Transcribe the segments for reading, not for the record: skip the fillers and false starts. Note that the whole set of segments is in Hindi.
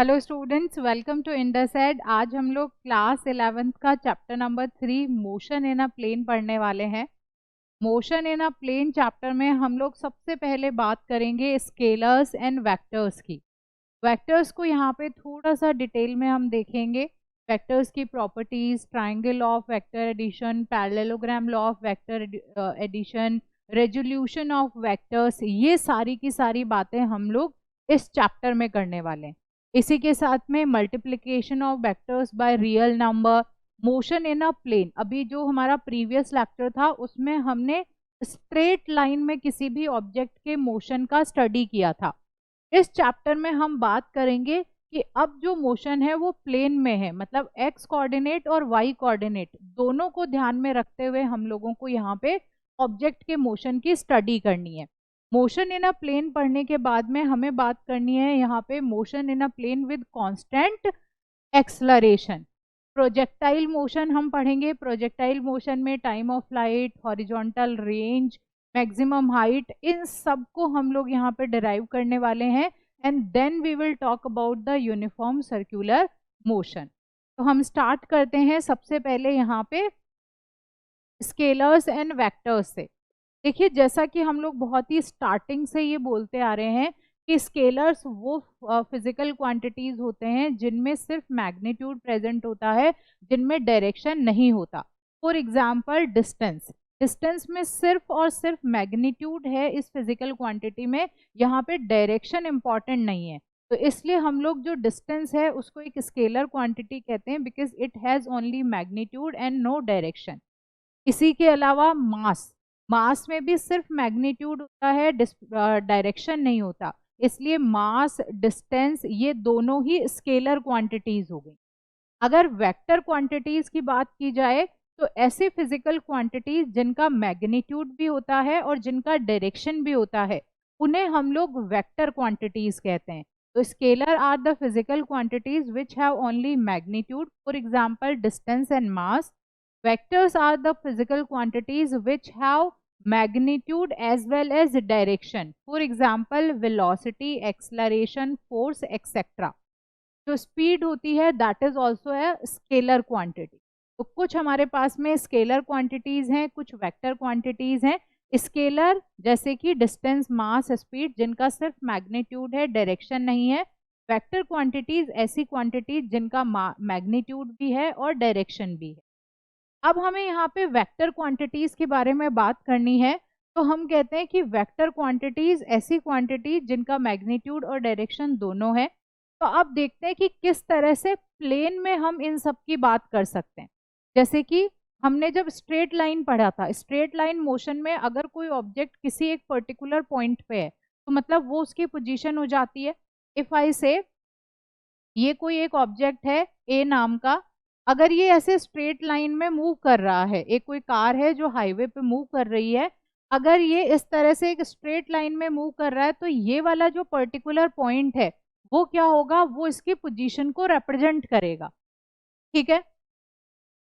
हेलो स्टूडेंट्स, वेलकम टू इंडसेड। आज हम लोग क्लास 11th का chapter number 3 motion in a plane पढ़ने वाले हैं। Motion in a plane chapter में हम लोग सबसे पहले बात करेंगे स्केलर्स एंड वेक्टर्स की। वेक्टर्स को यहाँ पे थोड़ा सा डिटेल में हम देखेंगे। वेक्टर्स की properties, triangle of vector addition, parallelogram law of vector addition, resolution of vectors, ये सारी की सारी बातें हम लोग इस चैप्टर में करने वाले हैं। इसी के साथ में multiplication of vectors by real number, motion in a plane. अभी जो हमारा प्रीवियस लेक्चर था उसमें हमने स्ट्रेट लाइन में किसी भी ऑब्जेक्ट के मोशन का स्टडी किया था। इस चैप्टर में हम बात करेंगे कि अब जो मोशन है वो प्लेन में है, मतलब एक्स कोऑर्डिनेट और वाई कोऑर्डिनेट दोनों को ध्यान में रखते हुए हम लोगों को यहाँ पे ऑब्जेक्ट के मोशन की स्टडी करनी है। मोशन इन अ प्लेन पढ़ने के बाद में हमें बात करनी है यहाँ पे motion in a plane with constant acceleration. Projectile motion हम पढ़ेंगे। प्रोजेक्टाइल मोशन में time of flight, horizontal range, maximum height, इन सब को हम लोग यहाँ पे डिराइव करने वाले हैं। And then we will talk about the uniform circular motion. तो हम स्टार्ट करते हैं सबसे पहले यहाँ पे स्केलर्स एंड वेक्टर्स से। देखिए, जैसा कि हम लोग बहुत ही स्टार्टिंग से ये बोलते आ रहे हैं कि स्केलर्स वो फिजिकल क्वांटिटीज होते हैं जिनमें सिर्फ मैग्नीट्यूड प्रेजेंट होता है, जिनमें डायरेक्शन नहीं होता। For example distance. डिस्टेंस में सिर्फ और सिर्फ मैग्नीट्यूड है इस फिजिकल क्वांटिटी में, यहाँ पे डायरेक्शन इंपॉर्टेंट नहीं है। तो इसलिए हम लोग जो डिस्टेंस है उसको एक स्केलर क्वांटिटी कहते हैं, because it has only magnitude and no direction. इसी के अलावा मास, मास में भी सिर्फ मैग्नीट्यूड होता है, डायरेक्शन नहीं होता। इसलिए मास, डिस्टेंस, ये दोनों ही स्केलर क्वांटिटीज हो गई। अगर वेक्टर क्वांटिटीज की बात की जाए तो ऐसे फिजिकल क्वांटिटीज जिनका मैग्नीट्यूड भी होता है और जिनका डायरेक्शन भी होता है, उन्हें हम लोग वेक्टर क्वांटिटीज कहते हैं। तो scalar are the physical quantities which have only magnitude, for example distance and mass. Vectors are the physical quantities which have magnitude as well as direction. For example, velocity, acceleration, force, etc. जो स्पीड होती है दैट इज ऑल्सो है स्केलर क्वांटिटी। तो कुछ हमारे पास में स्केलर क्वांटिटीज हैं, कुछ वेक्टर क्वांटिटीज हैं। स्केलर जैसे कि डिस्टेंस, मास, स्पीड, जिनका सिर्फ मैग्नीट्यूड है, डायरेक्शन नहीं है। वेक्टर क्वांटिटीज ऐसी क्वांटिटीज जिनका मैग्नीट्यूड भी है और डायरेक्शन भी है। अब हमें यहाँ पे वेक्टर क्वांटिटीज के बारे में बात करनी है। तो हम कहते हैं कि वेक्टर क्वांटिटीज ऐसी क्वांटिटीज जिनका मैग्नीट्यूड और डायरेक्शन दोनों है। तो अब देखते हैं कि किस तरह से प्लेन में हम इन सब की बात कर सकते हैं। जैसे कि हमने जब स्ट्रेट लाइन पढ़ा था, स्ट्रेट लाइन मोशन में अगर कोई ऑब्जेक्ट किसी एक पर्टिकुलर पॉइंट पे है तो मतलब वो उसकी पोजीशन हो जाती है। इफ आई से ये कोई एक ऑब्जेक्ट है ए नाम का, अगर ये ऐसे स्ट्रेट लाइन में मूव कर रहा है, एक कोई कार है जो हाईवे पे मूव कर रही है, अगर ये इस तरह से एक स्ट्रेट लाइन में मूव कर रहा है तो ये वाला जो पर्टिकुलर पॉइंट है वो क्या होगा, वो इसकी पोजीशन को रिप्रेजेंट करेगा। ठीक है,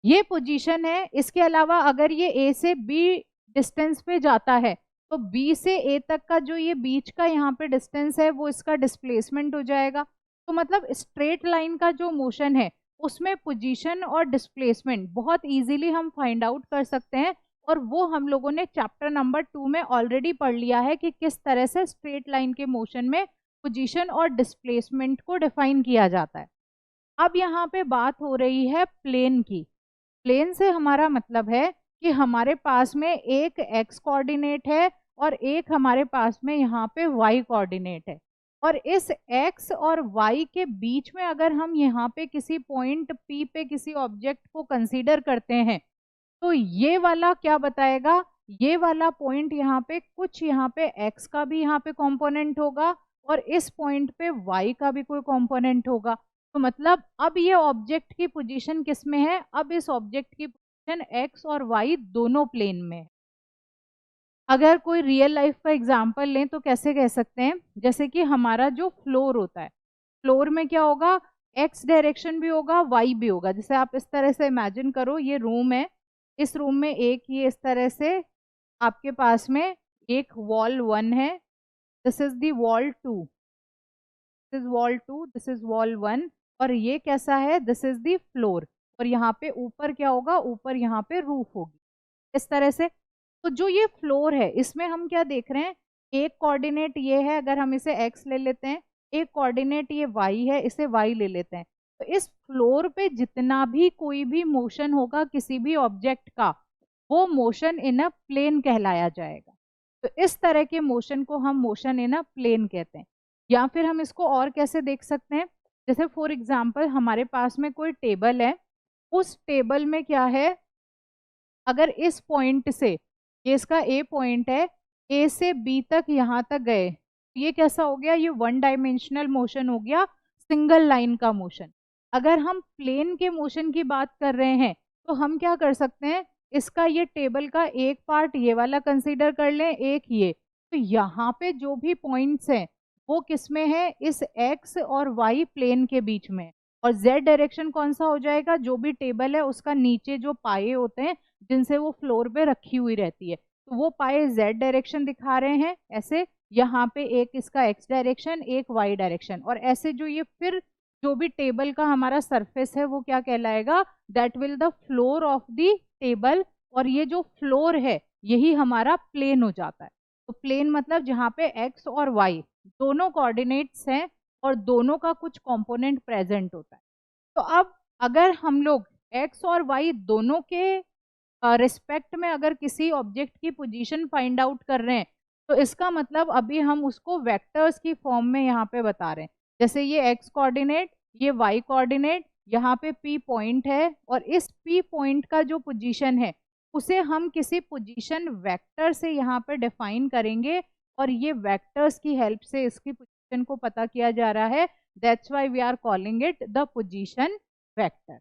ये पोजीशन है। इसके अलावा अगर ये ए से बी डिस्टेंस पे जाता है तो बी से ए तक का जो ये बीच का यहाँ पे डिस्टेंस है वो इसका डिस्प्लेसमेंट हो जाएगा। तो मतलब स्ट्रेट लाइन का जो मोशन है उसमें पोजीशन और डिस्प्लेसमेंट बहुत इजीली हम फाइंड आउट कर सकते हैं, और वो हम लोगों ने चैप्टर नंबर 2 में ऑलरेडी पढ़ लिया है कि किस तरह से स्ट्रेट लाइन के मोशन में पोजीशन और डिस्प्लेसमेंट को डिफाइन किया जाता है। अब यहाँ पे बात हो रही है प्लेन की। प्लेन से हमारा मतलब है कि हमारे पास में एक एक्स कोऑर्डिनेट है और एक हमारे पास में यहाँ पे वाई कोऑर्डिनेट है। और इस एक्स और वाई के बीच में अगर हम यहाँ पे किसी पॉइंट पी पे किसी ऑब्जेक्ट को कंसीडर करते हैं तो ये वाला क्या बताएगा, ये वाला पॉइंट यहाँ पे कुछ यहाँ पे एक्स का भी यहाँ पे कंपोनेंट होगा और इस पॉइंट पे वाई का भी कोई कंपोनेंट होगा। तो मतलब अब ये ऑब्जेक्ट की पोजीशन किस में है, अब इस ऑब्जेक्ट की पोजीशन एक्स और वाई दोनों प्लेन में है। अगर कोई रियल लाइफ का एग्जांपल लें तो कैसे कह सकते हैं, जैसे कि हमारा जो फ्लोर होता है, फ्लोर में क्या होगा, एक्स डायरेक्शन भी होगा, वाई भी होगा। जैसे आप इस तरह से इमेजिन करो, ये रूम है, इस रूम में एक ये इस तरह से आपके पास में एक वॉल 1 है, this is the wall 2। This is wall 2, this is wall 1, और ये कैसा है, दिस इज द फ्लोर, और यहाँ पे ऊपर क्या होगा, ऊपर यहाँ पे रूफ होगी, इस तरह से। तो जो ये फ्लोर है इसमें हम क्या देख रहे हैं, एक कोऑर्डिनेट ये है, अगर हम इसे x ले लेते हैं, एक कोऑर्डिनेट ये y है, इसे y ले लेते हैं, तो इस फ्लोर पे जितना भी कोई भी मोशन होगा किसी भी ऑब्जेक्ट का, वो मोशन इन अ प्लेन कहलाया जाएगा। तो इस तरह के मोशन को हम मोशन इन अ प्लेन कहते हैं। या फिर हम इसको और कैसे देख सकते हैं, जैसे फॉर एग्जाम्पल हमारे पास में कोई टेबल है, उस टेबल में क्या है, अगर इस पॉइंट से, ये इसका ए पॉइंट है, ए से बी तक यहाँ तक गए, ये कैसा हो गया, ये वन डायमेंशनल मोशन हो गया, सिंगल लाइन का मोशन। अगर हम प्लेन के मोशन की बात कर रहे हैं तो हम क्या कर सकते हैं, इसका ये टेबल का एक पार्ट ये वाला कंसीडर कर लें, एक ये, तो यहाँ पे जो भी पॉइंट्स हैं वो किस में है, इस एक्स और वाई प्लेन के बीच में। और जेड डायरेक्शन कौन सा हो जाएगा, जो भी टेबल है उसका नीचे जो पाए होते हैं जिनसे वो फ्लोर पे रखी हुई रहती है, तो वो पाए जेड डायरेक्शन दिखा रहे हैं ऐसे, यहाँ पे एक इसका एक्स डायरेक्शन, एक वाई डायरेक्शन, और ऐसे जो ये फिर जो भी टेबल का हमारा सरफेस है वो क्या कहलाएगा, that will the floor of the table, और ये जो फ्लोर है यही हमारा प्लेन हो जाता है। तो प्लेन मतलब जहाँ पे एक्स और वाई दोनों कोऑर्डिनेट्स हैं और दोनों का कुछ कंपोनेंट प्रेजेंट होता है। तो अब अगर हम लोग एक्स और वाई दोनों के रिस्पेक्ट में अगर किसी ऑब्जेक्ट की पोजीशन फाइंड आउट कर रहे हैं, तो इसका मतलब अभी हम उसको वेक्टर्स की फॉर्म में यहाँ पे बता रहे हैं। जैसे ये एक्स कोऑर्डिनेट, ये वाई कोऑर्डिनेट, यहाँ पे पी पॉइंट है, और इस पी पॉइंट का जो पोजीशन है उसे हम किसी पोजीशन वेक्टर से यहाँ पे डिफाइन करेंगे, और ये वेक्टर्स की हेल्प से इसकी पोजीशन को पता किया जा रहा है। That's why we are calling it the position vector.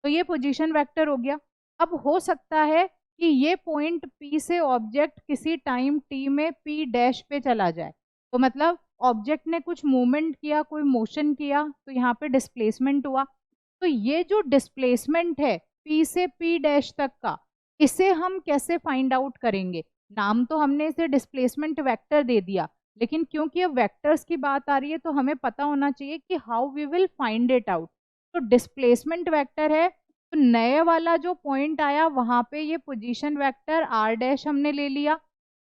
तो ये पोजीशन वेक्टर हो गया। अब हो सकता है कि ये पॉइंट P से ऑब्जेक्ट किसी टाइम t में P डैश पे चला जाए, तो मतलब ऑब्जेक्ट ने कुछ मूवमेंट किया, कोई मोशन किया, तो यहाँ पे डिस्प्लेसमेंट हुआ। तो ये जो डिस्प्लेसमेंट है P से P डैश तक का, इसे हम कैसे फाइंड आउट करेंगे, नाम तो हमने इसे डिस्प्लेसमेंट वेक्टर दे दिया, लेकिन क्योंकि अब वेक्टर्स की बात आ रही है तो हमें पता होना चाहिए कि how we will find it out. तो डिस्प्लेसमेंट वेक्टर है, तो नए वाला जो पॉइंट आया वहां पे ये पोजीशन वेक्टर आर डैश हमने ले लिया।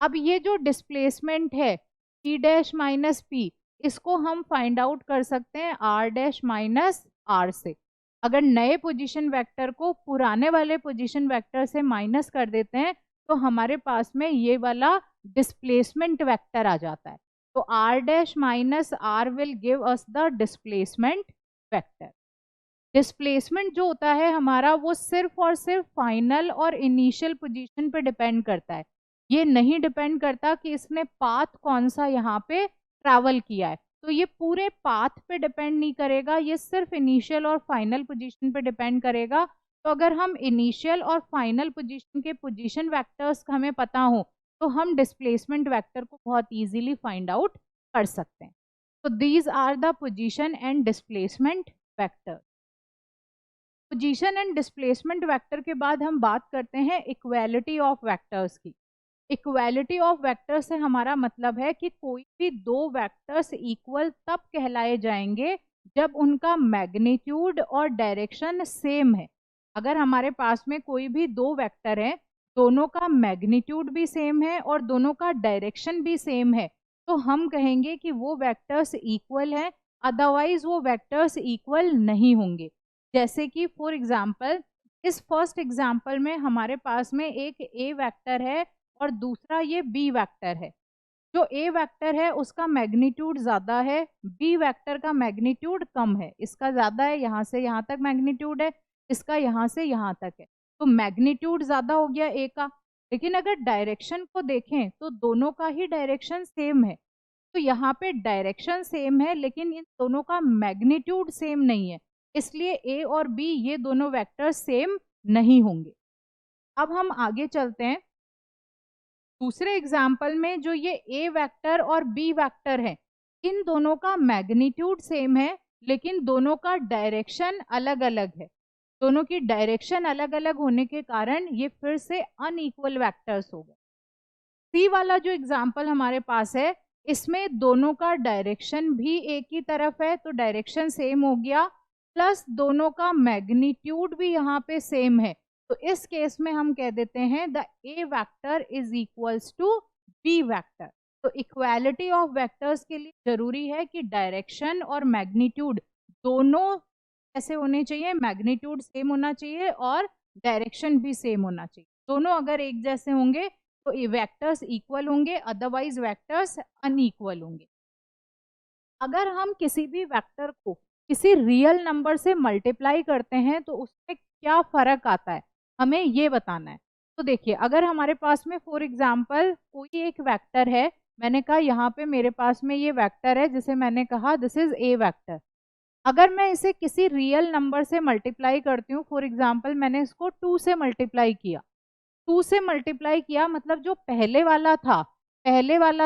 अब ये जो डिस्प्लेसमेंट है पी डैश माइनस पी, इसको हम फाइंड आउट कर सकते हैं आर डैश माइनस आर से। अगर नए पोजीशन वेक्टर को पुराने वाले पोजीशन वेक्टर से माइनस कर देते हैं तो हमारे पास में ये वाला डिस्प्लेसमेंट वेक्टर आ जाता है। तो are dash minus r will give us the displacement vector. Displacement जो होता है हमारा, वो सिर्फ और सिर्फ फाइनल और इनिशियल पोजीशन पे डिपेंड करता है। ये नहीं डिपेंड करता कि इसने पाथ कौन सा यहाँ पे ट्रैवल किया है, तो ये पूरे पाथ पे डिपेंड नहीं करेगा, ये सिर्फ इनिशियल और फाइनल पोजीशन पे डिपेंड करेगा। तो अगर हम इनिशियल और फाइनल पोजीशन के पोजीशन वेक्टर्स हमें पता हो तो हम डिस्प्लेसमेंट वेक्टर को बहुत इजीली फाइंड आउट कर सकते हैं। तो these are the position and displacement vector. Position and displacement vector के बाद हम बात करते हैं इक्वालिटी ऑफ वेक्टर्स की। इक्वालिटी ऑफ वेक्टर से हमारा मतलब है कि कोई भी दो वेक्टर्स इक्वल तब कहलाए जाएंगे जब उनका मैग्नीट्यूड और डायरेक्शन सेम है। अगर हमारे पास में कोई भी दो वेक्टर है, दोनों का मैग्नीट्यूड भी सेम है और दोनों का डायरेक्शन भी सेम है, तो हम कहेंगे कि वो वेक्टर्स इक्वल है, अदरवाइज वो वेक्टर्स इक्वल नहीं होंगे। जैसे कि फॉर एग्जाम्पल इस फर्स्ट एग्जाम्पल में हमारे पास में एक ए वेक्टर है और दूसरा ये बी वेक्टर है। जो ए वेक्टर है उसका मैग्नीट्यूड ज़्यादा है, बी वेक्टर का मैग्नीट्यूड कम है। इसका ज़्यादा है, यहाँ से यहाँ तक मैग्नीट्यूड है, इसका यहाँ से यहाँ तक है, तो मैग्नीट्यूड ज़्यादा हो गया ए का। लेकिन अगर डायरेक्शन को देखें तो दोनों का ही डायरेक्शन सेम है, तो यहाँ पे डायरेक्शन सेम है लेकिन इन दोनों का मैग्नीट्यूड सेम नहीं है, इसलिए ए और बी ये दोनों वेक्टर सेम नहीं होंगे। अब हम आगे चलते हैं। दूसरे एग्जाम्पल में जो ये ए वेक्टर और बी वेक्टर है, इन दोनों का मैग्नीट्यूड सेम है लेकिन दोनों का डायरेक्शन अलग अलग है। दोनों की डायरेक्शन अलग अलग होने के कारण ये फिर से अनइक्वल वेक्टर्स हो गए। सी वाला जो एग्जाम्पल हमारे पास है, इसमें दोनों का डायरेक्शन भी एक ही तरफ है तो डायरेक्शन सेम हो गया, प्लस दोनों का मैग्नीट्यूड भी यहाँ पे सेम है। तो इस केस में हम कह देते हैं the A vector is equals to B vector. तो इक्वालिटी ऑफ वेक्टर्स के लिए जरूरी है कि डायरेक्शन और मैग्नीट्यूड दोनों ऐसे होने चाहिए, मैग्नीट्यूड सेम होना चाहिए और डायरेक्शन भी सेम होना चाहिए। दोनों अगर एक जैसे होंगे तो ये वेक्टर्स इक्वल होंगे, अदरवाइज वेक्टर्स अनइक्वल होंगे। अगर हम किसी भी वेक्टर को किसी रियल नंबर से मल्टीप्लाई करते हैं तो उसमें क्या फर्क आता है, हमें ये बताना है। तो देखिए, अगर हमारे पास में फॉर एग्जांपल कोई एक वेक्टर है, मैंने कहा यहाँ पे मेरे पास में ये वेक्टर है जिसे मैंने कहा दिस इज ए वेक्टर। अगर मैं इसे किसी रियल नंबर से मल्टीप्लाई करती हूँ, फॉर एग्जांपल मैंने इसको 2 से मल्टीप्लाई किया, 2 से मल्टीप्लाई किया मतलब जो पहले वाला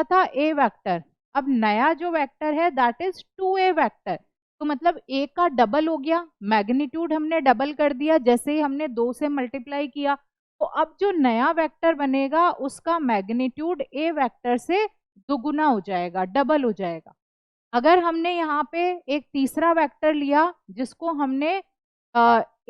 था ए वेक्टर, अब नया जो वेक्टर है दैट इज 2a वेक्टर। तो मतलब a का डबल हो गया, मैग्नीट्यूड हमने डबल कर दिया जैसे ही हमने 2 से मल्टीप्लाई किया। तो अब जो नया वेक्टर बनेगा उसका मैग्नीट्यूड a वेक्टर से दुगुना हो जाएगा, डबल हो जाएगा। अगर हमने यहाँ पे एक तीसरा वेक्टर लिया जिसको हमने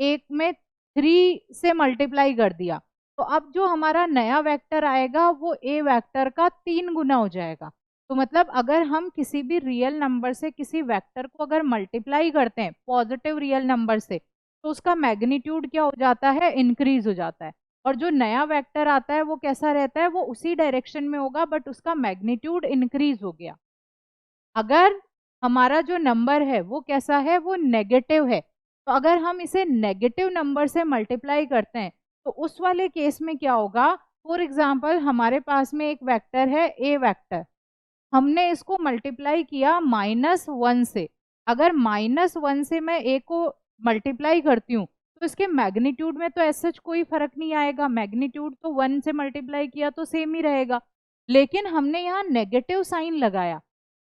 एक में 3 से मल्टीप्लाई कर दिया, तो अब जो हमारा नया वेक्टर आएगा वो ए वेक्टर का 3 गुना हो जाएगा। तो मतलब अगर हम किसी भी रियल नंबर से किसी वेक्टर को अगर मल्टीप्लाई करते हैं पॉजिटिव रियल नंबर से, तो उसका मैग्नीट्यूड क्या हो जाता है, इंक्रीज हो जाता है। और जो नया वेक्टर आता है वो कैसा रहता है, वो उसी डायरेक्शन में होगा बट उसका मैग्नीट्यूड इंक्रीज हो गया। अगर हमारा जो नंबर है वो कैसा है, वो नेगेटिव है, तो अगर हम इसे नेगेटिव नंबर से मल्टीप्लाई करते हैं तो उस वाले केस में क्या होगा, फॉर एग्जाम्पल हमारे पास में एक वेक्टर है ए वेक्टर, हमने इसको मल्टीप्लाई किया -1 से। अगर -1 से मैं ए को मल्टीप्लाई करती हूँ तो इसके मैग्नीट्यूड में तो ऐसा कोई फर्क नहीं आएगा, मैग्नीट्यूड तो 1 से मल्टीप्लाई किया तो सेम ही रहेगा। लेकिन हमने यहाँ नेगेटिव साइन लगाया,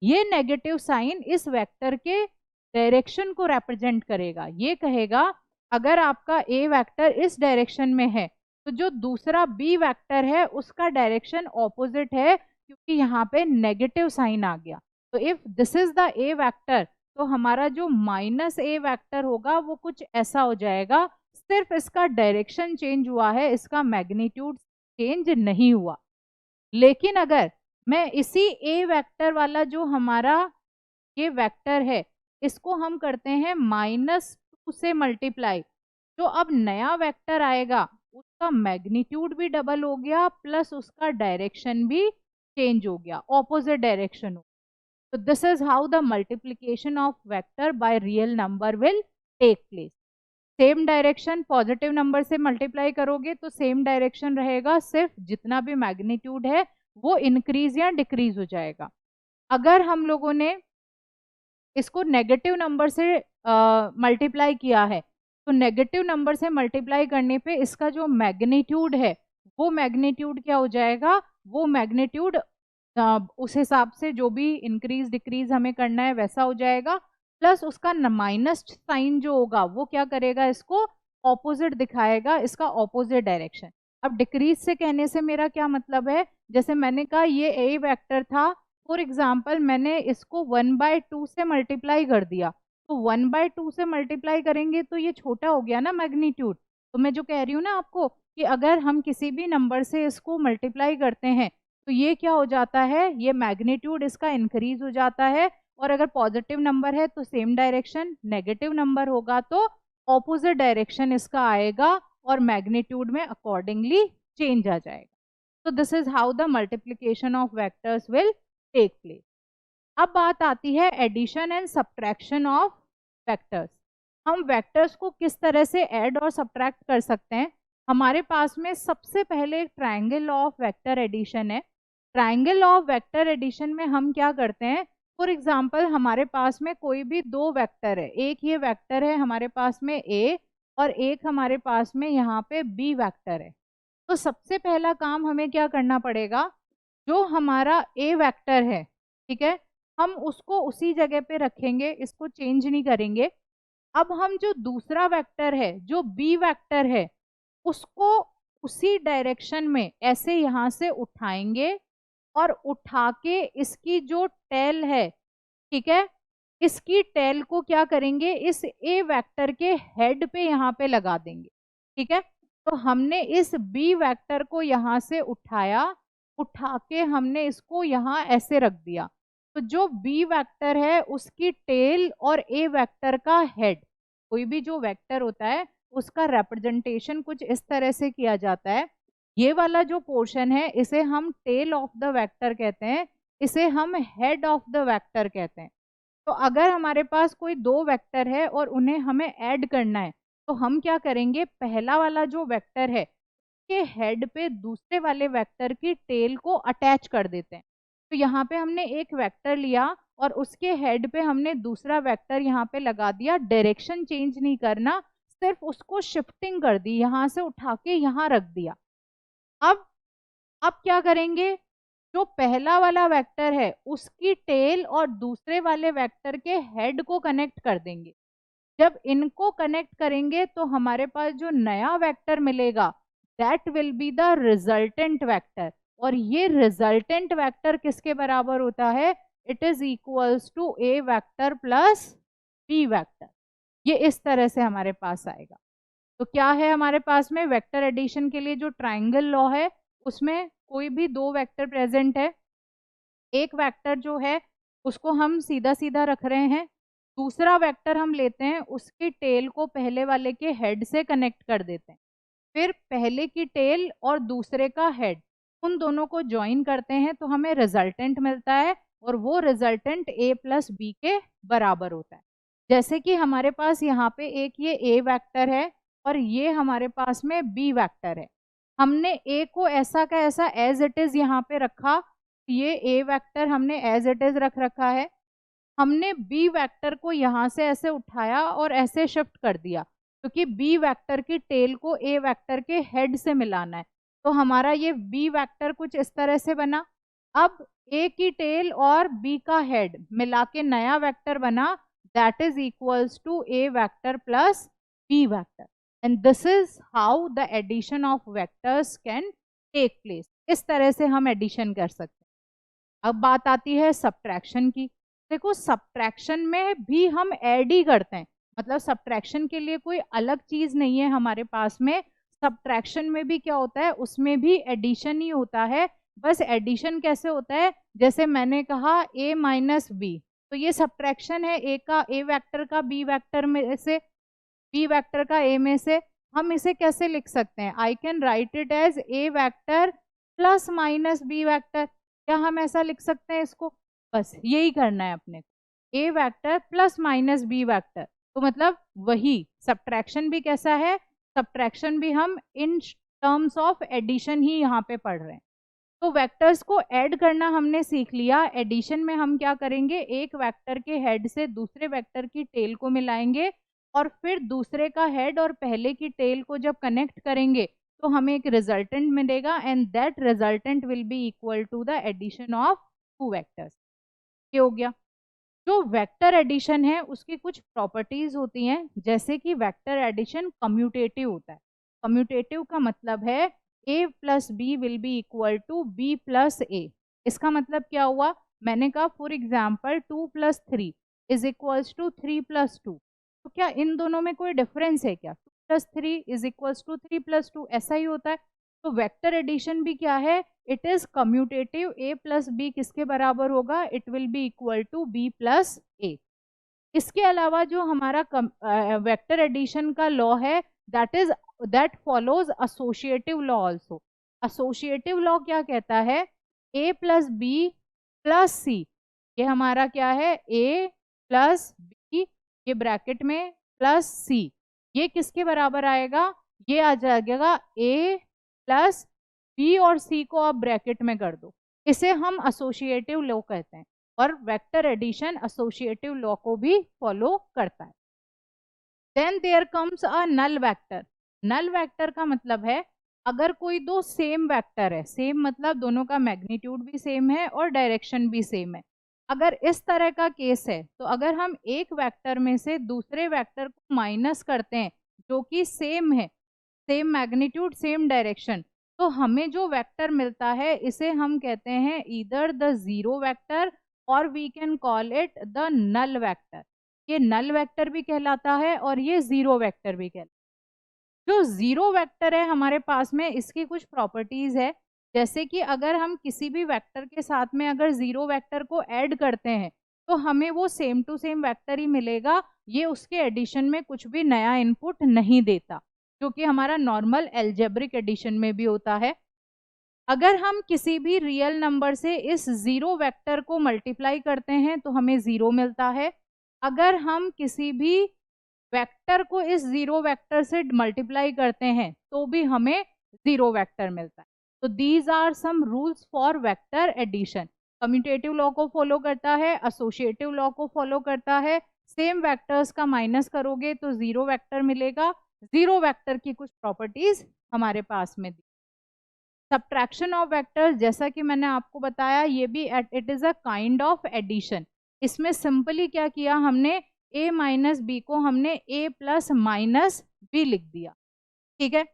ये नेगेटिव साइन इस वेक्टर के डायरेक्शन को रिप्रेजेंट करेगा। ये कहेगा अगर आपका ए वेक्टर इस डायरेक्शन में है तो जो दूसरा बी वेक्टर है उसका डायरेक्शन ऑपोजिट है, क्योंकि यहाँ पे नेगेटिव साइन आ गया। तो if this is the A vector तो हमारा जो -a वेक्टर होगा वो कुछ ऐसा हो जाएगा, सिर्फ इसका डायरेक्शन चेंज हुआ है, इसका मैग्नीट्यूड चेंज नहीं हुआ। लेकिन अगर मैं इसी ए वेक्टर वाला जो हमारा ये वेक्टर है इसको हम करते हैं -2 से मल्टीप्लाई, तो अब नया वेक्टर आएगा उसका मैग्नीट्यूड भी डबल हो गया प्लस उसका डायरेक्शन भी चेंज हो गया, ऑपोजिट डायरेक्शन हो। तो this is how the multiplication of vector by real number will take place. Same direction, positive number से मल्टीप्लाई करोगे तो सेम डायरेक्शन रहेगा, सिर्फ जितना भी मैग्नीट्यूड है वो इंक्रीज या डिक्रीज हो जाएगा। अगर हम लोगों ने इसको नेगेटिव नंबर से मल्टीप्लाई किया है तो नेगेटिव नंबर से मल्टीप्लाई करने पे इसका जो मैग्नीट्यूड है वो मैग्नीट्यूड क्या हो जाएगा, वो मैग्नीट्यूड उस हिसाब से जो भी इंक्रीज डिक्रीज हमें करना है वैसा हो जाएगा, प्लस उसका माइनस साइन जो होगा वो क्या करेगा, इसको ऑपोजिट दिखाएगा, इसका ऑपोजिट डायरेक्शन। अब डिक्रीज से कहने से मेरा क्या मतलब है, जैसे मैंने कहा ये ए वेक्टर था, फॉर एग्जाम्पल मैंने इसको 1/2 से मल्टीप्लाई कर दिया, तो 1/2 से मल्टीप्लाई करेंगे तो ये छोटा हो गया ना मैग्नीट्यूड। तो मैं जो कह रही हूँ ना आपको कि अगर हम किसी भी नंबर से इसको मल्टीप्लाई करते हैं तो ये क्या हो जाता है, ये मैग्नीट्यूड इसका इंक्रीज हो जाता है। और अगर पॉजिटिव नंबर है तो सेम डायरेक्शन, नेगेटिव नंबर होगा तो ऑपोजिट डायरेक्शन इसका आएगा और मैग्नीट्यूड में अकॉर्डिंगली चेंज आ जाएगा। तो this is how the multiplication of vectors will take place. अब बात आती है addition and subtraction of vectors. हम वेक्टर्स को किस तरह से ऐड और सब्ट्रैक्ट कर सकते हैं। हमारे पास में सबसे पहले triangle law of vector addition है। Triangle law of vector addition में हम क्या करते हैं, फॉर एग्जाम्पल हमारे पास में कोई भी दो वेक्टर है, एक ये वेक्टर है हमारे पास में ए और एक हमारे पास में यहाँ पे बी वेक्टर है। तो सबसे पहला काम हमें क्या करना पड़ेगा, जो हमारा ए वेक्टर है, ठीक है, हम उसको उसी जगह पे रखेंगे, इसको चेंज नहीं करेंगे। अब हम जो दूसरा वेक्टर है जो बी वेक्टर है उसको उसी डायरेक्शन में ऐसे यहाँ से उठाएंगे और उठा के इसकी जो टेल है, ठीक है, इसकी टेल को क्या करेंगे, इस ए वेक्टर के हेड पे यहाँ पे लगा देंगे, ठीक है। तो हमने इस बी वेक्टर को यहाँ से उठाया, उठा के हमने इसको यहाँ ऐसे रख दिया। तो जो बी वेक्टर है उसकी टेल और ए वेक्टर का हेड, कोई भी जो वेक्टर होता है उसका रिप्रेजेंटेशन कुछ इस तरह से किया जाता है। ये वाला जो पोर्शन है इसे हम टेल ऑफ द वेक्टर कहते हैं, इसे हम हेड ऑफ द वेक्टर कहते हैं। तो अगर हमारे पास कोई दो वेक्टर है और उन्हें हमें ऐड करना है, तो हम क्या करेंगे, पहला वाला जो वेक्टर है के हेड पे दूसरे वाले वेक्टर की टेल को अटैच कर देते हैं। तो यहाँ पे हमने एक वेक्टर लिया और उसके हेड पे हमने दूसरा वेक्टर यहाँ पे लगा दिया, डायरेक्शन चेंज नहीं करना, सिर्फ उसको शिफ्टिंग कर दी, यहाँ से उठा के यहाँ रख दिया। अब क्या करेंगे, जो पहला वाला वेक्टर है उसकी टेल और दूसरे वाले वेक्टर के हेड को कनेक्ट कर देंगे। जब इनको कनेक्ट करेंगे तो हमारे पास जो नया वेक्टर मिलेगा that will be the resultant vector, और ये रिजल्टेंट वेक्टर किसके बराबर होता है, it is equals to A vector plus B vector. ये इस तरह से हमारे पास आएगा। तो क्या है हमारे पास में, वेक्टर एडिशन के लिए जो ट्राइंगल लॉ है उसमें कोई भी दो वेक्टर प्रेजेंट है, एक वेक्टर जो है उसको हम सीधा सीधा रख रहे हैं, दूसरा वेक्टर हम लेते हैं उसकी टेल को पहले वाले के हेड से कनेक्ट कर देते हैं, फिर पहले की टेल और दूसरे का हेड उन दोनों को ज्वाइन करते हैं तो हमें रिजल्टेंट मिलता है, और वो रिजल्टेंट a प्लस बी के बराबर होता है। जैसे कि हमारे पास यहाँ पे एक ये a वेक्टर है और ये हमारे पास में b वेक्टर है, हमने a को ऐसा का ऐसा एज इट इज यहाँ पे रखा, ये a वेक्टर हमने एज इट इज रख रखा है, हमने b वेक्टर को यहाँ से ऐसे उठाया और ऐसे शिफ्ट कर दिया, क्योंकि b वेक्टर की टेल को a वेक्टर के हेड से मिलाना है। तो हमारा ये b वेक्टर कुछ इस तरह से बना। अब a की टेल और b का हेड मिला के नया वेक्टर बना, that is equals to a vector plus b vector, and this is how the addition of vectors can take place. इस तरह से हम एडिशन कर सकते हैं। अब बात आती है सब्ट्रैक्शन की। देखो सब्ट्रैक्शन में भी हम ऐड ही करते हैं, मतलब सब्ट्रैक्शन के लिए कोई अलग चीज नहीं है हमारे पास में। सब्ट्रैक्शन में भी क्या होता है, उसमें भी एडिशन ही होता है। बस एडिशन कैसे होता है, जैसे मैंने कहा a माइनस बी, तो ये सब्ट्रैक्शन है a का, a वेक्टर का b वेक्टर में से, b वेक्टर का a में से। हम इसे कैसे लिख सकते हैं, I can write it as a vector plus minus b vector. क्या हम ऐसा लिख सकते हैं इसको, बस यही करना है अपने को, a vector plus minus b vector. तो मतलब वही सब्ट्रैक्शन भी कैसा है, सब्ट्रैक्शन भी हम इन टर्म्स ऑफ एडिशन ही यहाँ पे पढ़ रहे हैं। तो वेक्टर्स को ऐड करना हमने सीख लिया। एडिशन में हम क्या करेंगे, एक वेक्टर के हेड से दूसरे वेक्टर की टेल को मिलाएंगे और फिर दूसरे का हेड और पहले की टेल को जब कनेक्ट करेंगे तो हमें एक रिजल्टेंट मिलेगा, and that resultant will be equal to the addition of two vectors. ये हो गया। जो वेक्टर एडिशन है उसकी कुछ प्रॉपर्टीज होती हैं, जैसे कि वेक्टर एडिशन कम्यूटेटिव होता है। कम्यूटेटिव का मतलब है a plus B will be equal to B plus A. इसका मतलब क्या हुआ, मैंने कहा for example 2 plus 3 is equals to 3 plus 2, तो क्या इन दोनों में कोई डिफरेंस है क्या, 2 plus 3 is equals to 3 plus 2, ऐसा ही होता है। तो वेक्टर एडिशन भी क्या है, it is commutative. a plus B किसके बराबर होगा, it will be equal to b plus A. इसके अलावा जो हमारा वेक्टर एडिशन का लॉ है that follows associative law also. Associative law क्या कहता है, a plus B plus C, ये हमारा क्या है a प्लस बी, ये ब्रैकेट में प्लस सी, ये किसके बराबर आएगा, ये आ जाएगा a प्लस बी और सी को आप ब्रैकेट में कर दो, इसे हम एसोसिएटिव लॉ कहते हैं। और वेक्टर एडिशन एसोसिएटिव लॉ को भी फॉलो करता है। Then there comes a null vector. Null vector का मतलब है अगर कोई दो सेम वेक्टर है, सेम मतलब दोनों का मैग्नीट्यूड भी सेम है और डायरेक्शन भी सेम है, अगर इस तरह का केस है तो अगर हम एक वेक्टर में से दूसरे वेक्टर को माइनस करते हैं जो कि सेम है, सेम मैग्नीट्यूड सेम डायरेक्शन, तो हमें जो वेक्टर मिलता है इसे हम कहते हैं ईदर द जीरो वेक्टर और we can call it the null vector. ये नल वेक्टर भी कहलाता है और ये जीरो वेक्टर भी कहलाता है। जो जीरो वेक्टर है हमारे पास में, इसकी कुछ प्रॉपर्टीज है, जैसे कि अगर हम किसी भी वेक्टर के साथ में अगर जीरो वेक्टर को ऐड करते हैं तो हमें वो सेम टू सेम वेक्टर ही मिलेगा, ये उसके एडिशन में कुछ भी नया इनपुट नहीं देता, जो कि हमारा नॉर्मल एल्जेब्रिक एडिशन में भी होता है। अगर हम किसी भी रियल नंबर से इस जीरो वेक्टर को मल्टीप्लाई करते हैं तो हमें जीरो मिलता है। अगर हम किसी भी वेक्टर को इस जीरो वेक्टर से मल्टीप्लाई करते हैं तो भी हमें जीरो वेक्टर मिलता है। तो these are some rules for vector addition. Commutative law को फॉलो करता है, एसोसिएटिव लॉ को फॉलो करता है। सेम वेक्टर्स का माइनस करोगे तो जीरो वेक्टर मिलेगा। जीरो वेक्टर की कुछ प्रॉपर्टीज हमारे पास में दी। सब्ट्रैक्शन ऑफ वेक्टर्स, जैसा कि मैंने आपको बताया, ये भी it is a kind of addition. इसमें सिंपली क्या किया हमने, a माइनस बी को हमने a प्लस माइनस बी लिख दिया। ठीक है,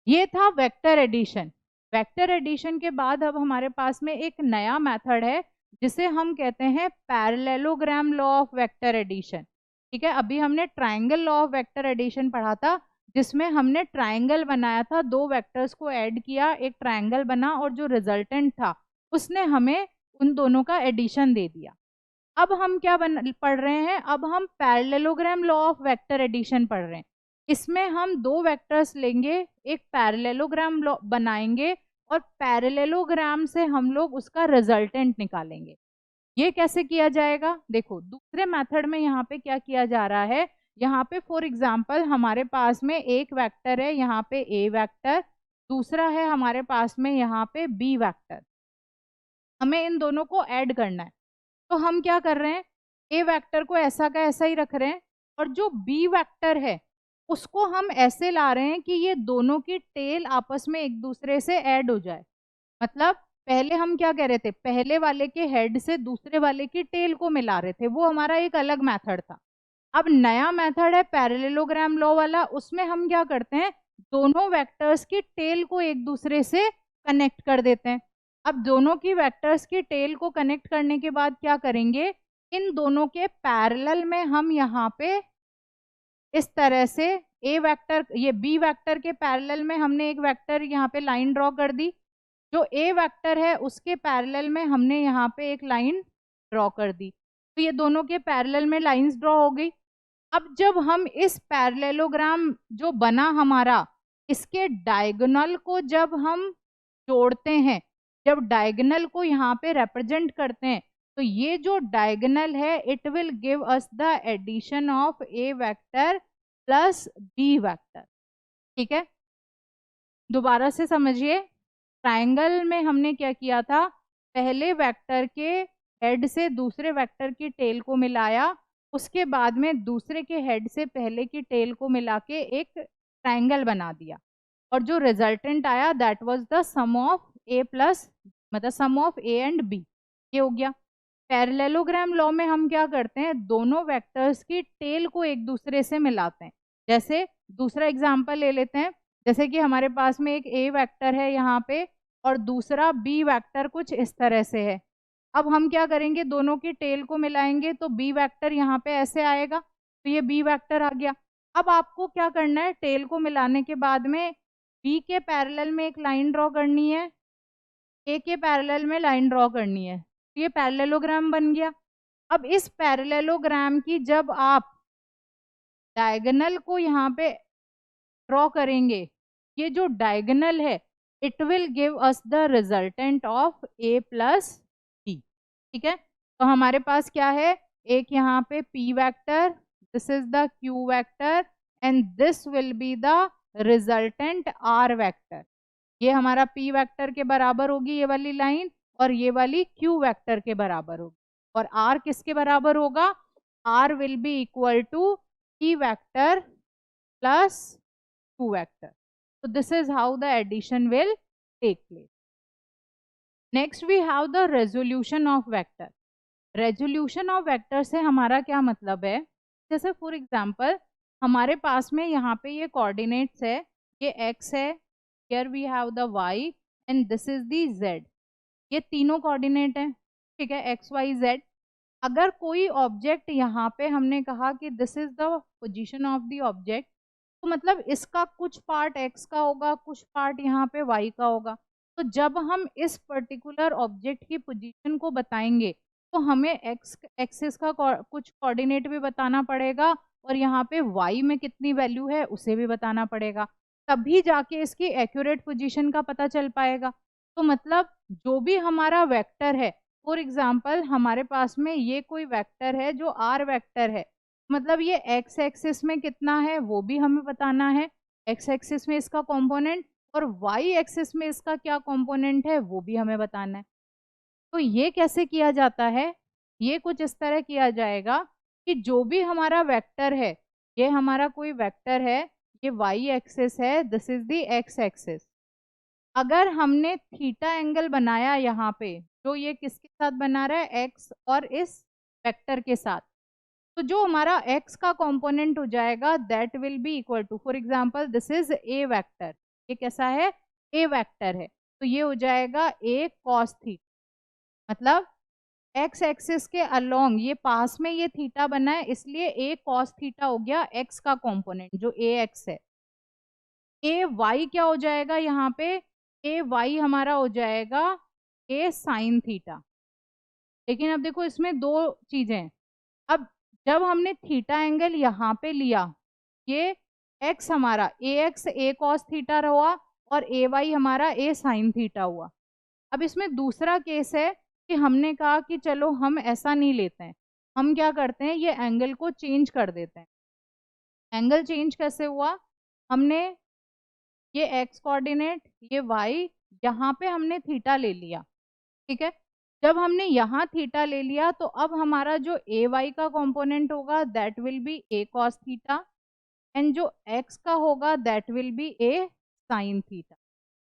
ये था वेक्टर एडिशन। वेक्टर एडिशन के बाद अब हमारे पास में एक नया मेथड है जिसे हम कहते हैं parallelogram law of vector addition. ठीक है, अभी हमने triangle law of vector addition पढ़ा था जिसमें हमने ट्राइंगल बनाया था, दो वेक्टर्स को ऐड किया, एक ट्राइंगल बना और जो रिजल्टेंट था उसने हमें उन दोनों का एडिशन दे दिया। अब हम क्या पढ़ रहे हैं, अब हम parallelogram law of vector addition पढ़ रहे हैं। इसमें हम दो वेक्टर्स लेंगे, एक पैरेललोग्राम बनाएंगे और पैरेललोग्राम से हम लोग उसका रिजल्टेंट निकालेंगे। ये कैसे किया जाएगा, देखो दूसरे मेथड में यहाँ पे क्या किया जा रहा है, यहाँ पे फॉर एग्जांपल हमारे पास में एक वेक्टर है यहाँ पे ए वेक्टर, दूसरा है हमारे पास में यहाँ पे बी वेक्टर। हमें इन दोनों को ऐड करना है। तो हम क्या कर रहे हैं, ए वेक्टर को ऐसा का ऐसा ही रख रहे हैं और जो बी वेक्टर है उसको हम ऐसे ला रहे हैं कि ये दोनों की टेल आपस में एक दूसरे से ऐड हो जाए। मतलब पहले हम क्या कह रहे थे, पहले वाले के हेड से दूसरे वाले की टेल को मिला रहे थे, वो हमारा एक अलग मेथड था। अब नया मेथड है पैरेललोग्राम लॉ वाला, उसमें हम क्या करते हैं, दोनों वेक्टर्स की टेल को एक दूसरे से कनेक्ट कर देते हैं। अब दोनों की वेक्टर्स की टेल को कनेक्ट करने के बाद क्या करेंगे, इन दोनों के पैरेलल में हम यहाँ पे इस तरह से ए वेक्टर, ये बी वेक्टर के पैरेलल में हमने एक वेक्टर यहाँ पे लाइन ड्रॉ कर दी, जो ए वेक्टर है उसके पैरेलल में हमने यहाँ पे एक लाइन ड्रॉ कर दी। तो ये दोनों के पैरेलल में लाइंस ड्रॉ हो गई। अब जब हम इस पैरेललोग्राम जो बना हमारा, इसके डायगोनल को जब हम जोड़ते हैं, जब डायगोनल को यहाँ पे रिप्रेजेंट करते हैं, तो ये जो डायगोनल है it will give us the addition of A vector plus B vector. ठीक है, दोबारा से समझिए, ट्राइंगल में हमने क्या किया था, पहले वेक्टर के हेड से दूसरे वेक्टर की टेल को मिलाया, उसके बाद में दूसरे के हेड से पहले की टेल को मिला के एक ट्राइंगल बना दिया और जो रिजल्टेंट आया that was the sum of A plus, मतलब sum of A and B, ये हो गया। पैरेललोग्राम लॉ में हम क्या करते हैं, दोनों वेक्टर्स की टेल को एक दूसरे से मिलाते हैं। जैसे दूसरा एग्जांपल ले लेते हैं, जैसे कि हमारे पास में एक ए वेक्टर है यहाँ पे और दूसरा बी वेक्टर कुछ इस तरह से है। अब हम क्या करेंगे, दोनों की टेल को मिलाएंगे तो बी वेक्टर यहाँ पे ऐसे आएगा, तो ये बी वेक्टर आ गया। अब आपको क्या करना है, टेल को मिलाने के बाद में बी के पैरेलल में एक लाइन ड्रॉ करनी है, ए के पैरेलल में लाइन ड्रॉ करनी है, तो ये पैरेललोग्राम बन गया। अब इस पैरेललोग्राम की जब आप डायगोनल को यहाँ पे ड्रॉ करेंगे, ये जो डायगोनल है it will give us the resultant of A plus B. ठीक है, तो हमारे पास क्या है, एक यहाँ पे p vector, this is the q vector and this will be the resultant r vector. ये हमारा p वेक्टर के बराबर होगी ये वाली लाइन और ये वाली q वेक्टर के बराबर होगी, और r किसके बराबर होगा, r will be equal to p vector plus q vector. So this is how the addition will take place. Next we have the resolution of vector. Resolution of vector से हमारा क्या मतलब है, जैसे फॉर एग्जांपल हमारे पास में यहाँ पे ये कोऑर्डिनेट्स है, ये x है, here we have the y and this is the z। ये तीनों कोऑर्डिनेट हैं, ठीक है, x y z। अगर कोई ऑब्जेक्ट यहाँ पे हमने कहा कि this is the position of the object, तो मतलब इसका कुछ पार्ट x का होगा, कुछ पार्ट यहाँ पे y का होगा। तो जब हम इस पर्टिकुलर ऑब्जेक्ट की पोजीशन को बताएंगे तो हमें x एक्सिस का कुछ कोऑर्डिनेट भी बताना पड़ेगा और यहाँ पे y में कितनी वैल्यू है उसे भी बताना पड़ेगा, तभी जाके इसकी एक्यूरेट पोजीशन का पता चल पाएगा। तो मतलब जो भी हमारा वेक्टर है, फॉर एग्जाम्पल हमारे पास में ये कोई वेक्टर है जो r वेक्टर है, मतलब ये x एक्सिस में कितना है वो भी हमें बताना है, x एक्सिस में इसका कंपोनेंट, और y एक्सिस में इसका क्या कंपोनेंट है वो भी हमें बताना है। तो ये कैसे किया जाता है, ये कुछ इस तरह किया जाएगा कि जो भी हमारा वेक्टर है, ये हमारा कोई वेक्टर है, ये y एक्सिस है, this is the x axis. अगर हमने थीटा एंगल बनाया यहाँ पे, जो ये किसके साथ बना रहा है, x और इस वेक्टर के साथ, तो जो हमारा x का कंपोनेंट हो जाएगा that will be equal to, for example this is a vector, ये कैसा है, a वेक्टर है, तो ये हो जाएगा a cos थीटा। मतलब x एक्सिस के अलोंग ये पास में ये थीटा बना है, इसलिए a cos थीटा हो गया x का कंपोनेंट जो ax है। a y क्या हो जाएगा यहाँ पे, a y हमारा हो जाएगा a sin थीटा। लेकिन अब देखो इसमें दो चीजें हैं। अब जब हमने थीटा एंगल यहाँ पे लिया, ये x हमारा ax a cos थीटा हुआ और ay हमारा a sin थीटा हुआ। अब इसमें दूसरा केस है कि हमने कहा कि चलो हम ऐसा नहीं लेते हैं, हम क्या करते हैं, ये एंगल को चेंज कर देते हैं। एंगल चेंज कैसे हुआ, हमने ये x कोऑर्डिनेट, ये y, यहाँ पे हमने थीटा ले लिया, ठीक है। जब हमने यहाँ थीटा ले लिया तो अब हमारा जो ए वाई का कंपोनेंट होगा that will B A cos theta, and जो x का होगा that will B A sine theta.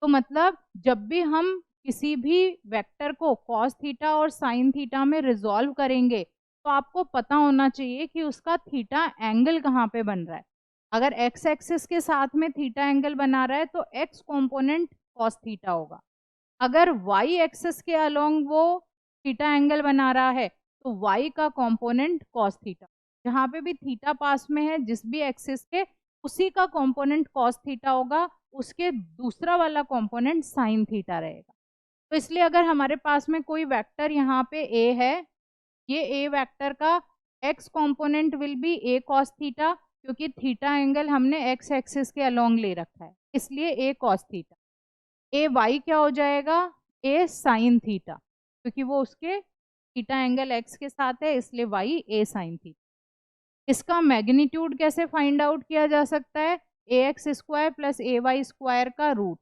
तो मतलब जब भी हम किसी भी वेक्टर को कॉस थीटा और साइन थीटा में रिजॉल्व करेंगे तो आपको पता होना चाहिए कि उसका थीटा एंगल कहाँ पे बन रहा है। अगर x एक्सिस के साथ में थीटा एंगल बना रहा है तो x कंपोनेंट कॉस थीटा होगा। अगर y एक्सिस के अलोंग वो थीटा एंगल बना रहा है तो y का कंपोनेंट कॉस थीटा। जहाँ पे भी थीटा पास में है जिस भी एक्सिस के, उसी का कंपोनेंट कॉस थीटा होगा, उसके दूसरा वाला कंपोनेंट साइन थीटा रहेगा। तो इसलिए अगर हमारे पास में कोई वेक्टर यहाँ पे a है, ये a वेक्टर का x component will be a cos theta, क्योंकि थीटा एंगल हमने x एक्सिस के अलोंग ले रखा है, इसलिए a cos theta. A Y क्या हो जाएगा, ए साइन थीटा, क्योंकि वो उसके थीटा एंगल एक्स के साथ है, इसलिए वाई ए साइन थीटा। इसका मैग्नीट्यूड कैसे फाइंड आउट किया जा सकता है, ए x square plus A Y square का रूट।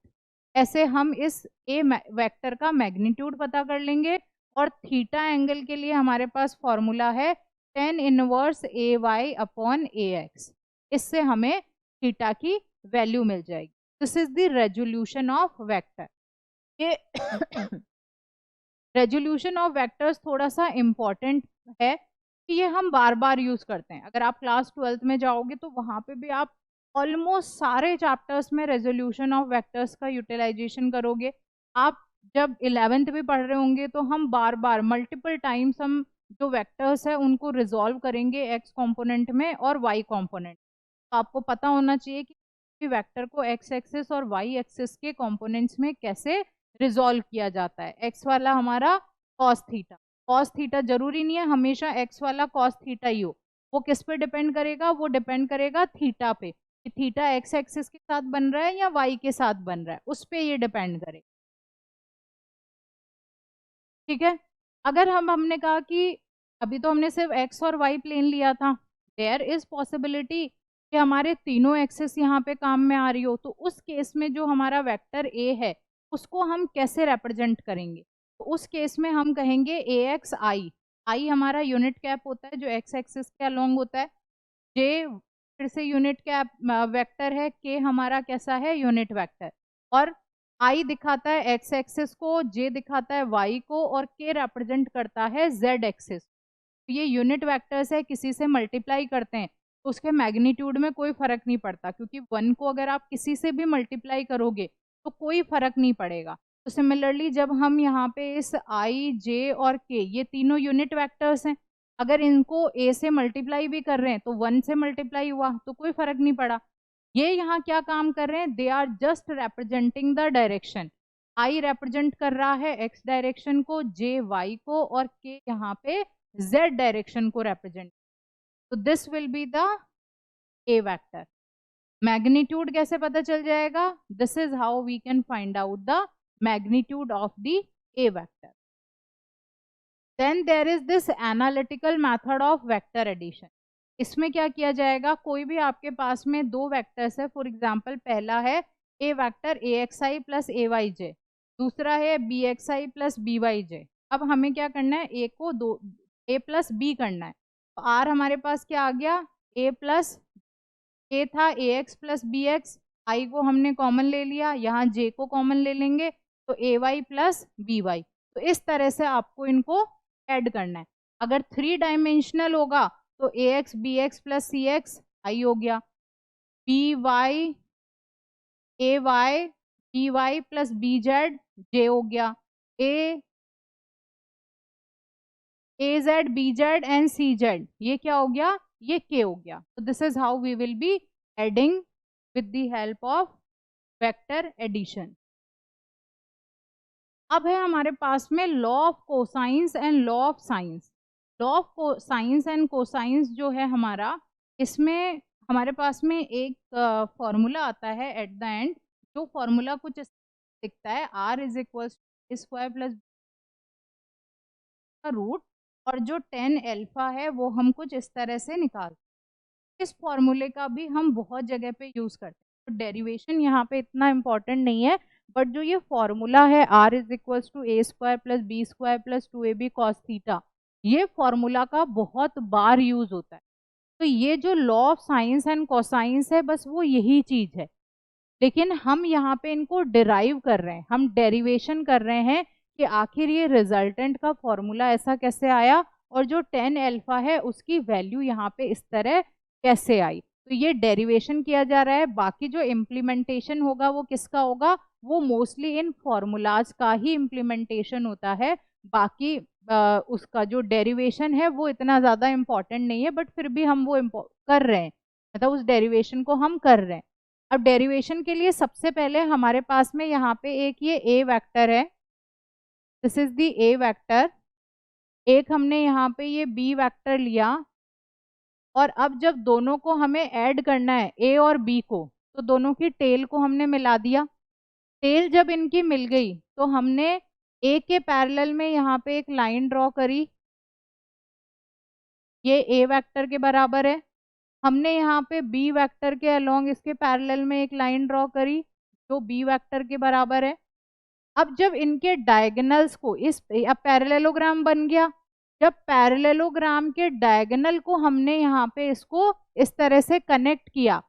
ऐसे हम इस ए वेक्टर का मैग्नीट्यूड पता कर लेंगे, और थीटा एंगल के लिए हमारे पास फॉर्मूला है tan इनवर्स ए वाई अपॉन ए एक्स। इससे हमें थीटा की वैल्यू मिल जाएगी। This is the resolution of vector. ये रेजोल्यूशन ऑफ वेक्टर्स थोड़ा सा इम्पॉर्टेंट है कि ये हम बार बार यूज करते हैं। अगर आप क्लास 12th में जाओगे तो वहां पे भी आप ऑलमोस्ट सारे चैप्टर्स में रेजोल्यूशन ऑफ वेक्टर्स का यूटिलाइजेशन करोगे। आप जब 11th भी पढ़ रहे होंगे तो हम बार बार मल्टीपल टाइम्स हम जो वेक्टर्स है उनको रिजॉल्व करेंगे एक्स कंपोनेंट में और वाई कंपोनेंट। तो आपको पता होना चाहिए कि वेक्टर को एक्स एक्सिस और वाई एक्सिस के कंपोनेंट्स में कैसे रिजॉल्व किया जाता है। एक्स वाला हमारा कॉस थीटा, कॉस थीटा जरूरी नहीं है हमेशा एक्स वाला कॉस थीटा ही हो, वो किस पे डिपेंड करेगा, वो डिपेंड करेगा थीटा पे, कि थीटा एक्स एक्सिस के साथ बन रहा है या वाई के साथ बन रहा है, उस पे ये डिपेंड करेगा, ठीक है। अगर हमने कहा कि अभी तो हमने सिर्फ एक्स और वाई प्लेन लिया था, देयर इज पॉसिबिलिटी कि हमारे तीनों एक्सेस यहाँ पे काम में आ रही हो, तो उस केस में जो हमारा वेक्टर ए है उसको हम कैसे रिप्रेजेंट करेंगे। तो उस केस में हम कहेंगे ए एक्स आई, आई हमारा यूनिट कैप होता है जो एक्स एक्सिस के अलोंग होता है, जे फिर से यूनिट कैप वेक्टर है, के हमारा कैसा है, यूनिट वेक्टर, और आई दिखाता है एक्स एक्सिस को, जे दिखाता है वाई को, और के रिप्रेजेंट करता है जेड एक्सिस। तो ये यूनिट वेक्टर्स है, किसी से मल्टीप्लाई करते हैं तो उसके मैग्नीट्यूड में कोई फर्क नहीं पड़ता, क्योंकि वन को अगर आप किसी से भी मल्टीप्लाई करोगे तो कोई फर्क नहीं पड़ेगा। तो सिमिलरली जब हम यहाँ पे इस i, j और k ये तीनों यूनिट वेक्टर्स हैं, अगर इनको a से मल्टीप्लाई भी कर रहे हैं तो 1 से मल्टीप्लाई हुआ तो कोई फर्क नहीं पड़ा। ये यहाँ क्या काम कर रहे हैं, they are just representing the direction. I represent कर रहा है x डायरेक्शन को, j y को, और k यहाँ पे z डायरेक्शन को रिप्रेजेंट। तो this will be the a vector. Magnitude कैसे पता चल जाएगा, this is how we can find out the magnitude of the a vector. Then there is this analytical method of vector addition. इसमें क्या किया जाएगा, कोई भी आपके पास में दो वेक्टर्स है, फॉर एग्जांपल पहला है a vector axi plus ayj, दूसरा है bxi प्लस byj। अब हमें क्या करना है, a को दो a प्लस b करना है। तो r हमारे पास क्या आ गया, a प्लस a था ax प्लस bx, i को हमने कॉमन ले लिया, यहाँ j को कॉमन ले लेंगे तो ay प्लस by। तो इस तरह से आपको इनको ऐड करना है। अगर 3 डायमेंशनल होगा तो ax bx plus cx i हो गया, by ay by plus bz j हो गया, az bz एंड cz ये क्या हो गया, ये k हो गया। तो this is how we will be adding with the help of vector addition. अब है हमारे पास में law of cosines and law of sines. Law of sines and cosines जो है हमारा, इसमें हमारे पास में एक फॉर्मूला आता है एट द एंड, जो फॉर्मूला कुछ दिखता है, r is equal square plus root, और जो tan अल्फा है वो हम कुछ इस तरह से निकालते। इस फॉर्मूले का भी हम बहुत जगह पे यूज करते हैं, तो डेरिवेशन यहाँ पे इतना इम्पोर्टेंट नहीं है, बट जो ये फॉर्मूला है r is equal to A square plus B square plus 2ab cos theta, ये फॉर्मूला का बहुत बार यूज होता है। तो ये जो law of sines and cosines है, बस वो यही चीज है, लेकिन हम यहाँ पे इनको डिराइव कर रहे हैं, हम डेरिवेशन कर रहे हैं कि आखिर ये रिजल्टेंट का फॉर्मूला ऐसा कैसे आया, और जो tan अल्फा है उसकी वैल्यू यहाँ पे इस तरह कैसे आई। तो ये डेरिवेशन किया जा रहा है, बाकी जो इम्प्लीमेंटेशन होगा वो किसका होगा, वो मोस्टली इन फॉर्मूलाज का ही इम्प्लीमेंटेशन होता है। बाकी उसका जो डेरिवेशन है वो इतना ज़्यादा इम्पॉर्टेंट नहीं है, बट फिर भी हम वो कर रहे हैं, मतलब उस डेरिवेशन को हम कर रहे हैं। अब डेरिवेशन के लिए सबसे पहले हमारे पास में यहाँ पे एक ये a वेक्टर है, this is the a vector, एक हमने यहाँ पे ये b वेक्टर लिया, और अब जब दोनों को हमें ऐड करना है a और b को, तो दोनों की टेल को हमने मिला दिया। टेल जब इनकी मिल गई तो हमने a के पैरेलल में यहाँ पे एक लाइन ड्रॉ करी, ये a वेक्टर के बराबर है। हमने यहाँ पे b वेक्टर के अलोंग इसके पैरेलल में एक लाइन ड्रॉ करी जो b वेक्टर के बराबर है। अब जब इनके डायगोनल्स को इस पैरेललोग्राम बन गया, जब पैरेललोग्राम के डायगोनल को हमने यहाँ पे इसको इस तरह से कनेक्ट किया,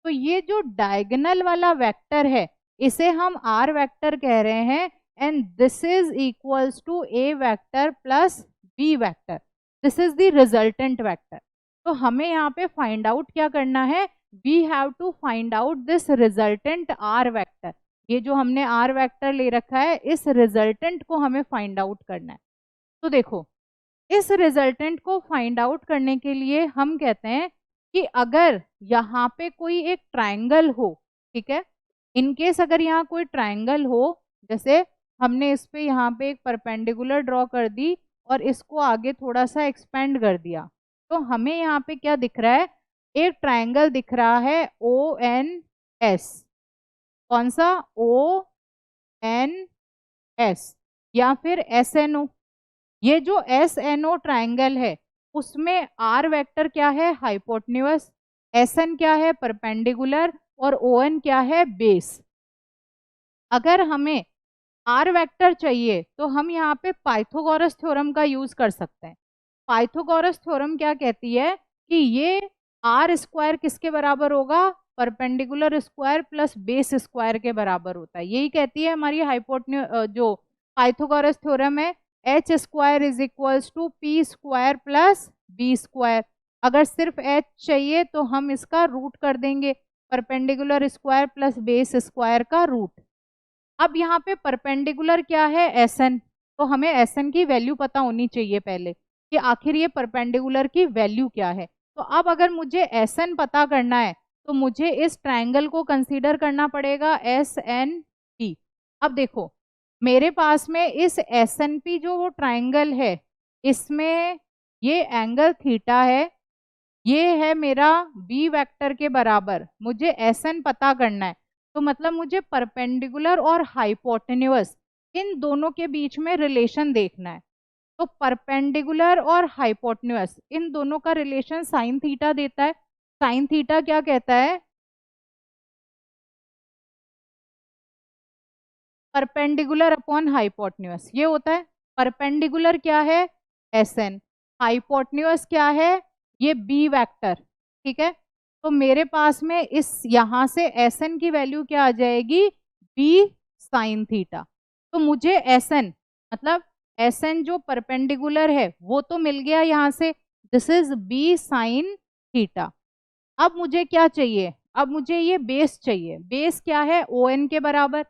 तो ये जो डायगोनल वाला वेक्टर है इसे हम r वेक्टर कह रहे हैं, and this is equals to a vector plus b vector, this is the resultant vector. तो हमें यहाँ पे फाइंड आउट क्या करना है, we have to find out this resultant r vector. ये जो हमने r वेक्टर ले रखा है, इस रिजल्टेंट को हमें फाइंड आउट करना है। तो देखो, इस रिजल्टेंट को फाइंड आउट करने के लिए हम कहते हैं कि अगर यहाँ पे कोई एक ट्राइंगल हो, ठीक है, इनकेस अगर यहाँ कोई ट्राइंगल हो, जैसे हमने इस पे यहाँ पे एक परपेंडिकुलर ड्रॉ कर दी और इसको आगे थोड़ा सा एक्सपेंड कर दिया, तो हमें यहाँ पे क्या दिख रहा है, एक ट्राइंगल दिख रहा है ONS। कौन सा, ONS या फिर SNO। ये जो SNO ट्राइंगल है उसमें R वेक्टर क्या है, हाइपोटेन्यूस, SN क्या है, परपेंडिकुलर, और ON क्या है, बेस। अगर हमें R वेक्टर चाहिए तो हम यहाँ पे पाइथागोरस थ्योरम का यूज कर सकते हैं। पाइथागोरस थ्योरम क्या कहती है कि ये R स्क्वायर किसके बराबर होगा, perpendicular square plus base square के बराबर होता है। यही कहती है हमारी हाइपोटेन्यूस जो पाइथागोरस थ्योरम है, H square is equals to P square plus B square. अगर सिर्फ एच चाहिए तो हम इसका रूट कर देंगे, perpendicular square plus base square का रूट। अब यहाँ पे परपेंडिकुलर क्या है, SN, तो हमें SN की वैल्यू पता होनी चाहिए पहले कि आखिर ये परपेंडिकुलर की वैल्यू क्या है। तो अब अगर मुझे SN पता करना है तो मुझे इस ट्रायंगल को कंसीडर करना पड़ेगा SNP। अब देखो मेरे पास में इस SNP जो वो ट्रायंगल है, इसमें ये एंगल थीटा है, ये है मेरा बी वेक्टर के बराबर, मुझे SN पता करना है। तो मतलब मुझे परपेंडिकुलर और हाइपोटेन्यूअस इन दोनों के बीच में रिलेशन देखना है। तो परपेंडिकुलर और हाइपोटेन्यूअस इन दोनों का रिलेशन साइन थीटा देता है। साइन थीटा क्या कहता है, परपेंडिकुलर अपॉन हाइपोटेन्यूअस, ये होता है। परपेंडिकुलर क्या है, SN, हाइपोटेन्यूअस क्या है, ये बी वेक्टर, ठीक है। तो मेरे पास में इस यहां से SN की वैल्यू क्या आ जाएगी, बी साइन थीटा। तो मुझे SN मतलब SN जो परपेंडिकुलर है वो तो मिल गया यहाँ से, this is B sine theta. अब मुझे क्या चाहिए, अब मुझे ये बेस चाहिए। बेस क्या है, ON के बराबर।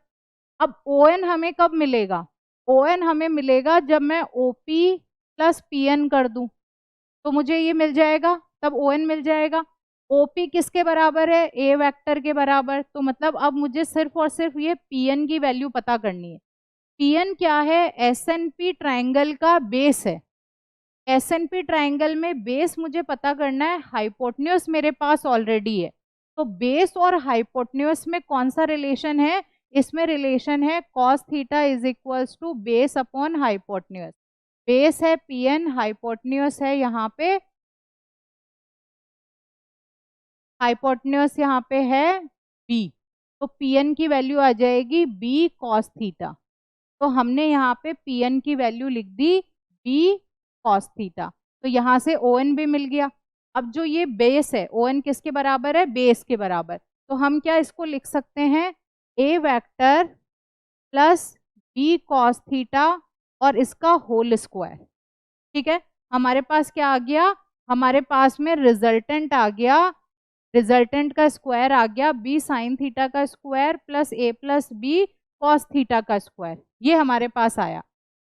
अब ON हमें कब मिलेगा, ON हमें मिलेगा जब मैं OP प्लस PN कर दूं, तो मुझे ये मिल जाएगा, तब ON मिल जाएगा। OP किसके बराबर है, A वेक्टर के बराबर। तो मतलब अब मुझे सिर्फ और सिर्फ ये PN की वैल्यू पता करनी है। PN क्या है, SNP ट्राइंगल का बेस है। SNP ट्राइंगल में बेस मुझे पता करना है, हाइपोटेन्यूस मेरे पास ऑलरेडी है। तो बेस और हाइपोटेन्यूस में कौन सा रिलेशन है, इसमें रिलेशन है cos theta is equals to base upon hypotenuse. Base है PN, हाइपोटेन्यूस है यहाँ पे, हाइपोटेन्यूस यहाँ पे है B। तो PN की वैल्यू आ जाएगी B कॉस थीटा। तो हमने यहाँ पे PN की वैल्यू लिख दी B कॉस थीटा। तो यहाँ से ON भी मिल गया। अब जो ये बेस है, ON किसके बराबर है, बेस के बराबर। तो हम क्या इसको लिख सकते हैं, A vector plus B cos theta और इसका होल स्क्वायर, ठीक है। हमारे पास क्या आ गया, हमारे पास में रिजल्टेंट आ गया, रिजल्टेंट का स्क्वायर आ गया B साइन थीटा का square plus A plus B cos theta का स्क्वायर, ये हमारे पास आया।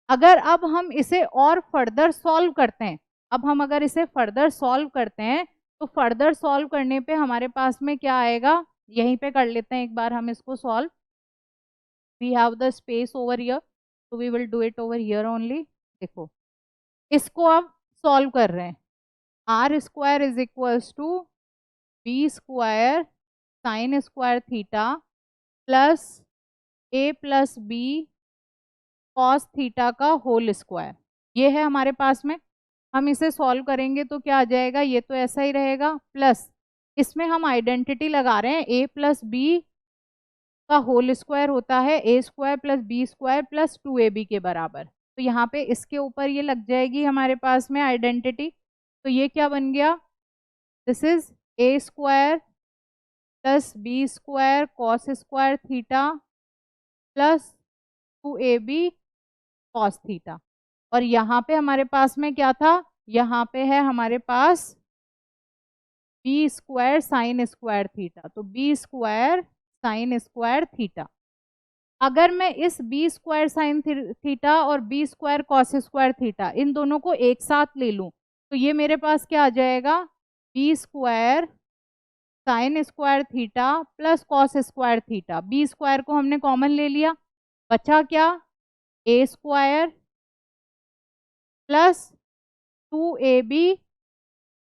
अगर अब हम इसे और फर्दर सॉल्व करते हैं, अब हम अगर इसे फर्दर सॉल्व करते हैं तो फर्दर सॉल्व करने पे हमारे पास में क्या आएगा, यहीं पे कर लेते हैं एक बार हम इसको solve. We have the space over here, तो we will do it over here only. देखो इसको अब सॉल्व कर रहे हैं, R square is equals to B square sine square theta plus A plus B cos theta का होल स्क्वायर, ये है हमारे पास में। हम इसे सॉल्व करेंगे तो क्या आ जाएगा, ये तो ऐसा ही रहेगा, प्लस इसमें हम आइडेंटिटी लगा रहे हैं, ए प्लस बी का होल स्क्वायर होता है A square plus B square plus 2AB के बराबर। तो यहाँ पे इसके ऊपर ये लग जाएगी हमारे पास में आइडेंटिटी। तो ये क्या बन गया, this is A square plus B square cos square theta plus 2AB cos theta. और यहाँ पे हमारे पास में क्या था, यहाँ पे है हमारे पास B square sine square theta, तो B square sine square theta. अगर मैं इस बी स्क्वायर साइन थीटा और B square cos square theta इन दोनों को एक साथ ले लूं तो ये मेरे पास क्या आ जाएगा, B square sine square theta plus cos square theta. B square को हमने कॉमन ले लिया, बचा क्या, A square plus 2AB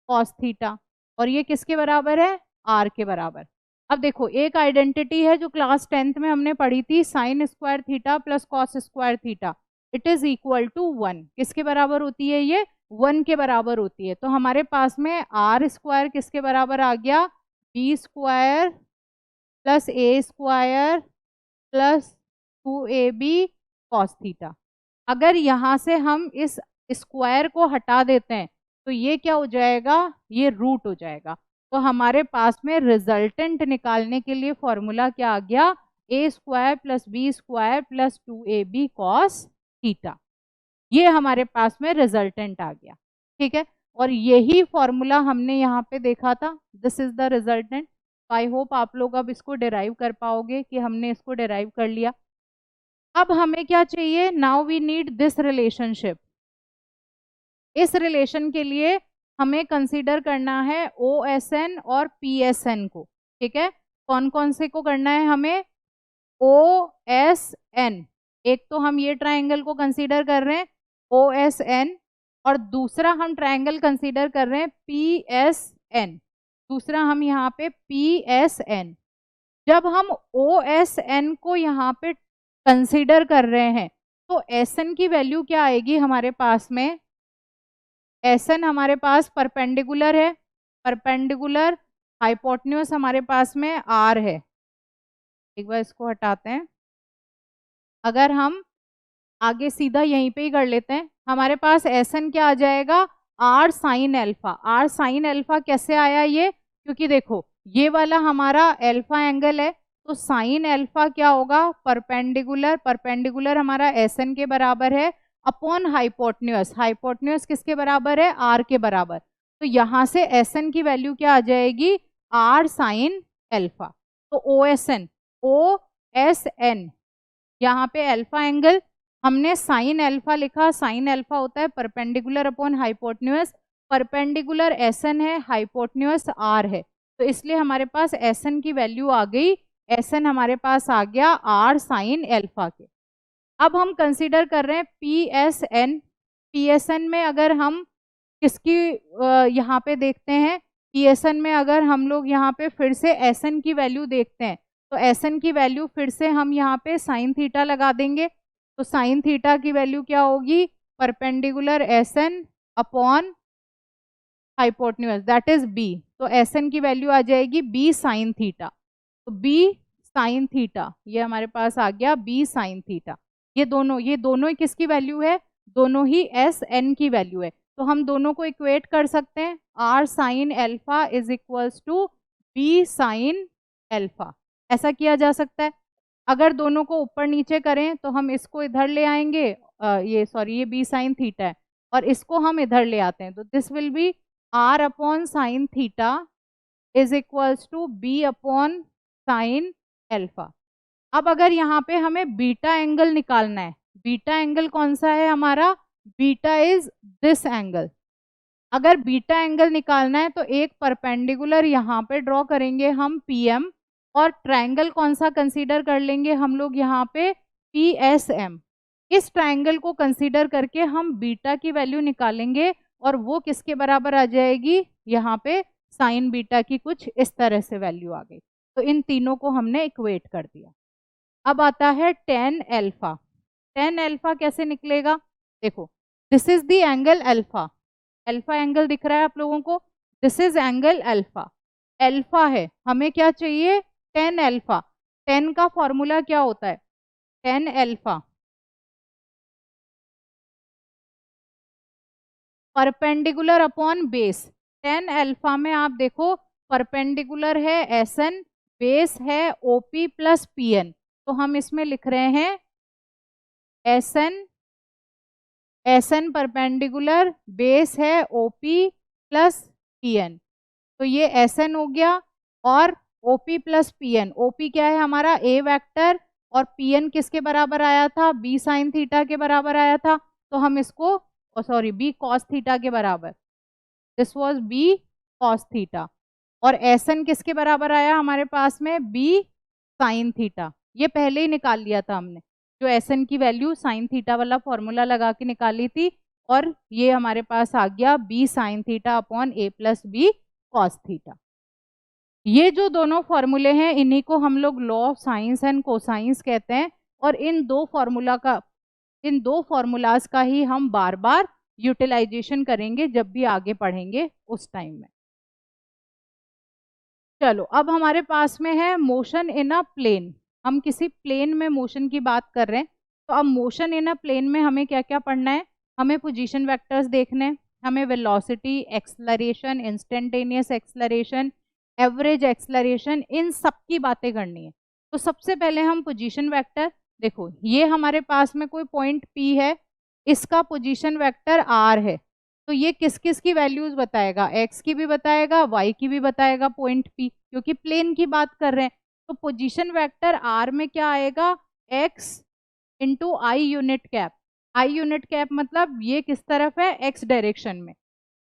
cos theta, और ये किसके बराबर है, आर के बराबर। अब देखो एक आइडेंटिटी है जो क्लास 10th में हमने पढ़ी थी, sine square theta plus cos square theta, it is equal to 1। किसके बराबर होती है ये, 1 के बराबर होती है। तो हमारे पास में आर स्क्वायर किसके बराबर आ गया, B square plus A square plus 2AB cos theta. अगर यहाँ से हम इस स्क्वायर को हटा देते हैं तो ये क्या हो जाएगा, ये रूट हो जाएगा। तो हमारे पास में रिजल्टेंट निकालने के लिए फॉर्मूला क्या आ गया, A square plus B square plus 2AB cos theta, ये हमारे पास में रिजल्टेंट आ गया, ठीक है। और यही फॉर्मूला हमने यहाँ पे देखा था, this is the resultant. I hope आप लोग अब इसको डिराइव कर पाओगे कि हमने इसको डिराइव कर लिया। अब हमें क्या चाहिए, now we need this relationship. इस रिलेशन के लिए हमें कंसीडर करना है OSN और PSN को, ठीक है। कौन कौन से को करना है हमें, OSN, एक तो हम ये ट्राइंगल को कंसीडर कर रहे हैं OSN, और दूसरा हम ट्राइंगल कंसीडर कर रहे हैं PSN, दूसरा हम यहाँ पे PSN। जब हम OSN को यहाँ पे कंसीडर कर रहे हैं तो SN की वैल्यू क्या आएगी हमारे पास में, SN हमारे पास परपेंडिकुलर है, परपेंडिकुलर हाइपोटेन्यूज हमारे पास में R है। एक बार इसको हटाते हैं, अगर हम आगे सीधा यहीं पे ही कर लेते हैं, हमारे पास SN क्या आ जाएगा, R sine alpha. R sine alpha कैसे आया ये, क्योंकि देखो ये वाला हमारा एल्फा एंगल है, तो साइन एल्फा क्या होगा, परपेंडिकुलर, परपेंडिकुलर हमारा SN के बराबर है अपॉन हाइपोटेन्यूज, हाइपोटेन्यूज किसके बराबर है, R के बराबर। तो यहाँ से SN की वैल्यू क्या आ जाएगी, R साइन एल्फा। तो OSN यहाँ पे अल्फा एंगल, हमने साइन अल्फा लिखा, साइन अल्फा होता है perpendicular upon hypotenuse, perpendicular SN है, हाइपोटेन्यूज R है, तो इसलिए हमारे पास SN की वैल्यू आ गई, SN हमारे पास आ गया R साइन अल्फा के। अब हम कंसीडर कर रहे हैं PSN। PSN में अगर हम किसकी यहाँ पे देखते हैं, PSN में अगर हम लोग यहाँ पे फिर से SN की वैल्यू देखते हैं, तो SN की वैल्यू फिर से हम यहाँ पे साइन थीटा लगा देंगे, तो साइन थीटा की वैल्यू क्या होगी, perpendicular SN upon hypotenuse that is B, तो SN की वैल्यू आ जाएगी B साइन थीटा, तो B साइन थीटा ये हमारे पास आ गया B साइन थीटा। ये दोनों ही किसकी वैल्यू है, दोनों ही SN की वैल्यू है, तो हम दोनों को इक्वेट कर सकते हैं, R sine alpha is equals to B sine alpha, ऐसा किया जा सकता है। अगर दोनों को ऊपर नीचे करें तो हम इसको इधर ले आएंगे, ये B साइन थीटा है, और इसको हम इधर ले आते हैं, तो this will be R upon sine theta is equals to B upon sine alpha. अब अगर यहाँ पे हमें बीटा एंगल निकालना है, बीटा एंगल कौन सा है हमारा, बीटा इज दिस एंगल। अगर बीटा एंगल निकालना है तो एक परपेंडिकुलर यहाँ पे ड्रॉ करेंगे हम PM, और ट्रायंगल कौन सा कंसीडर कर लेंगे हम लोग यहाँ पे PSM। इस ट्रायंगल को कंसीडर करके हम बीटा की वैल्यू निकालेंगे, और वो किसके बराबर आ जाएगी, यहाँ पे साइन बीटा की कुछ इस तरह से वैल्यू आ गई। तो इन तीनों को हमने इक्वेट कर दिया। अब आता है टेन अल्फा। टेन अल्फा कैसे निकलेगा, देखो this is the angle alpha, alpha angle दिख रहा है आप लोगों को, this is angle alpha, alpha है, हमें क्या चाहिए, टेन अल्फा। टेन का फॉर्मूला क्या होता है, tan alpha perpendicular upon base. Tan alpha में आप देखो परपेंडिकुलर है SN, बेस है OP प्लस PN, तो हम इसमें लिख रहे हैं SN परपेंडिकुलर, बेस है OP प्लस PN, तो ये SN हो गया, और OP प्लस PN, OP क्या है हमारा A वेक्टर, और PN किसके बराबर आया था, B साइन थीटा के बराबर आया था, तो हम इसको B कॉस थीटा के बराबर, this was B cos theta, और SN किसके बराबर आया हमारे पास में, B साइन थीटा, ये पहले ही निकाल लिया था हमने, जो SN की वैल्यू साइन थीटा वाला फॉर्मूला लगा के निकाली थी, और ये हमारे पास आ गया B sign theta upon A plus B cos theta. ये जो दोनों फॉर्मूले हैं इन्हीं को हम लोग law of sines and cosines कहते हैं, और इन दो फॉर्मूलाज का ही हम बार बार यूटिलाइजेशन करेंगे जब भी आगे पढ़ेंगे उस टाइम में। चलो अब हमारे पास में है मोशन इन अ प्लेन, हम किसी प्लेन में मोशन की बात कर रहे हैं, तो अब मोशन इन अ प्लेन में हमें क्या क्या पढ़ना है, हमें पोजीशन वेक्टर्स देखने हैं, हमें velocity, acceleration, instantaneous acceleration, average acceleration, इन सब की बातें करनी है। तो सबसे पहले हम पोजीशन वेक्टर, देखो ये हमारे पास में कोई पॉइंट P है, इसका पोजीशन वेक्टर R है, तो ये किस किस की वैल्यूज बताएगा, X की भी बताएगा, Y की भी बताएगा पॉइंट P, क्योंकि प्लेन की बात कर रहे हैं, तो पोजीशन वेक्टर R में क्या आएगा, X, into I unit cap, I unit cap मतलब ये किस तरफ है, एक्स डायरेक्शन में,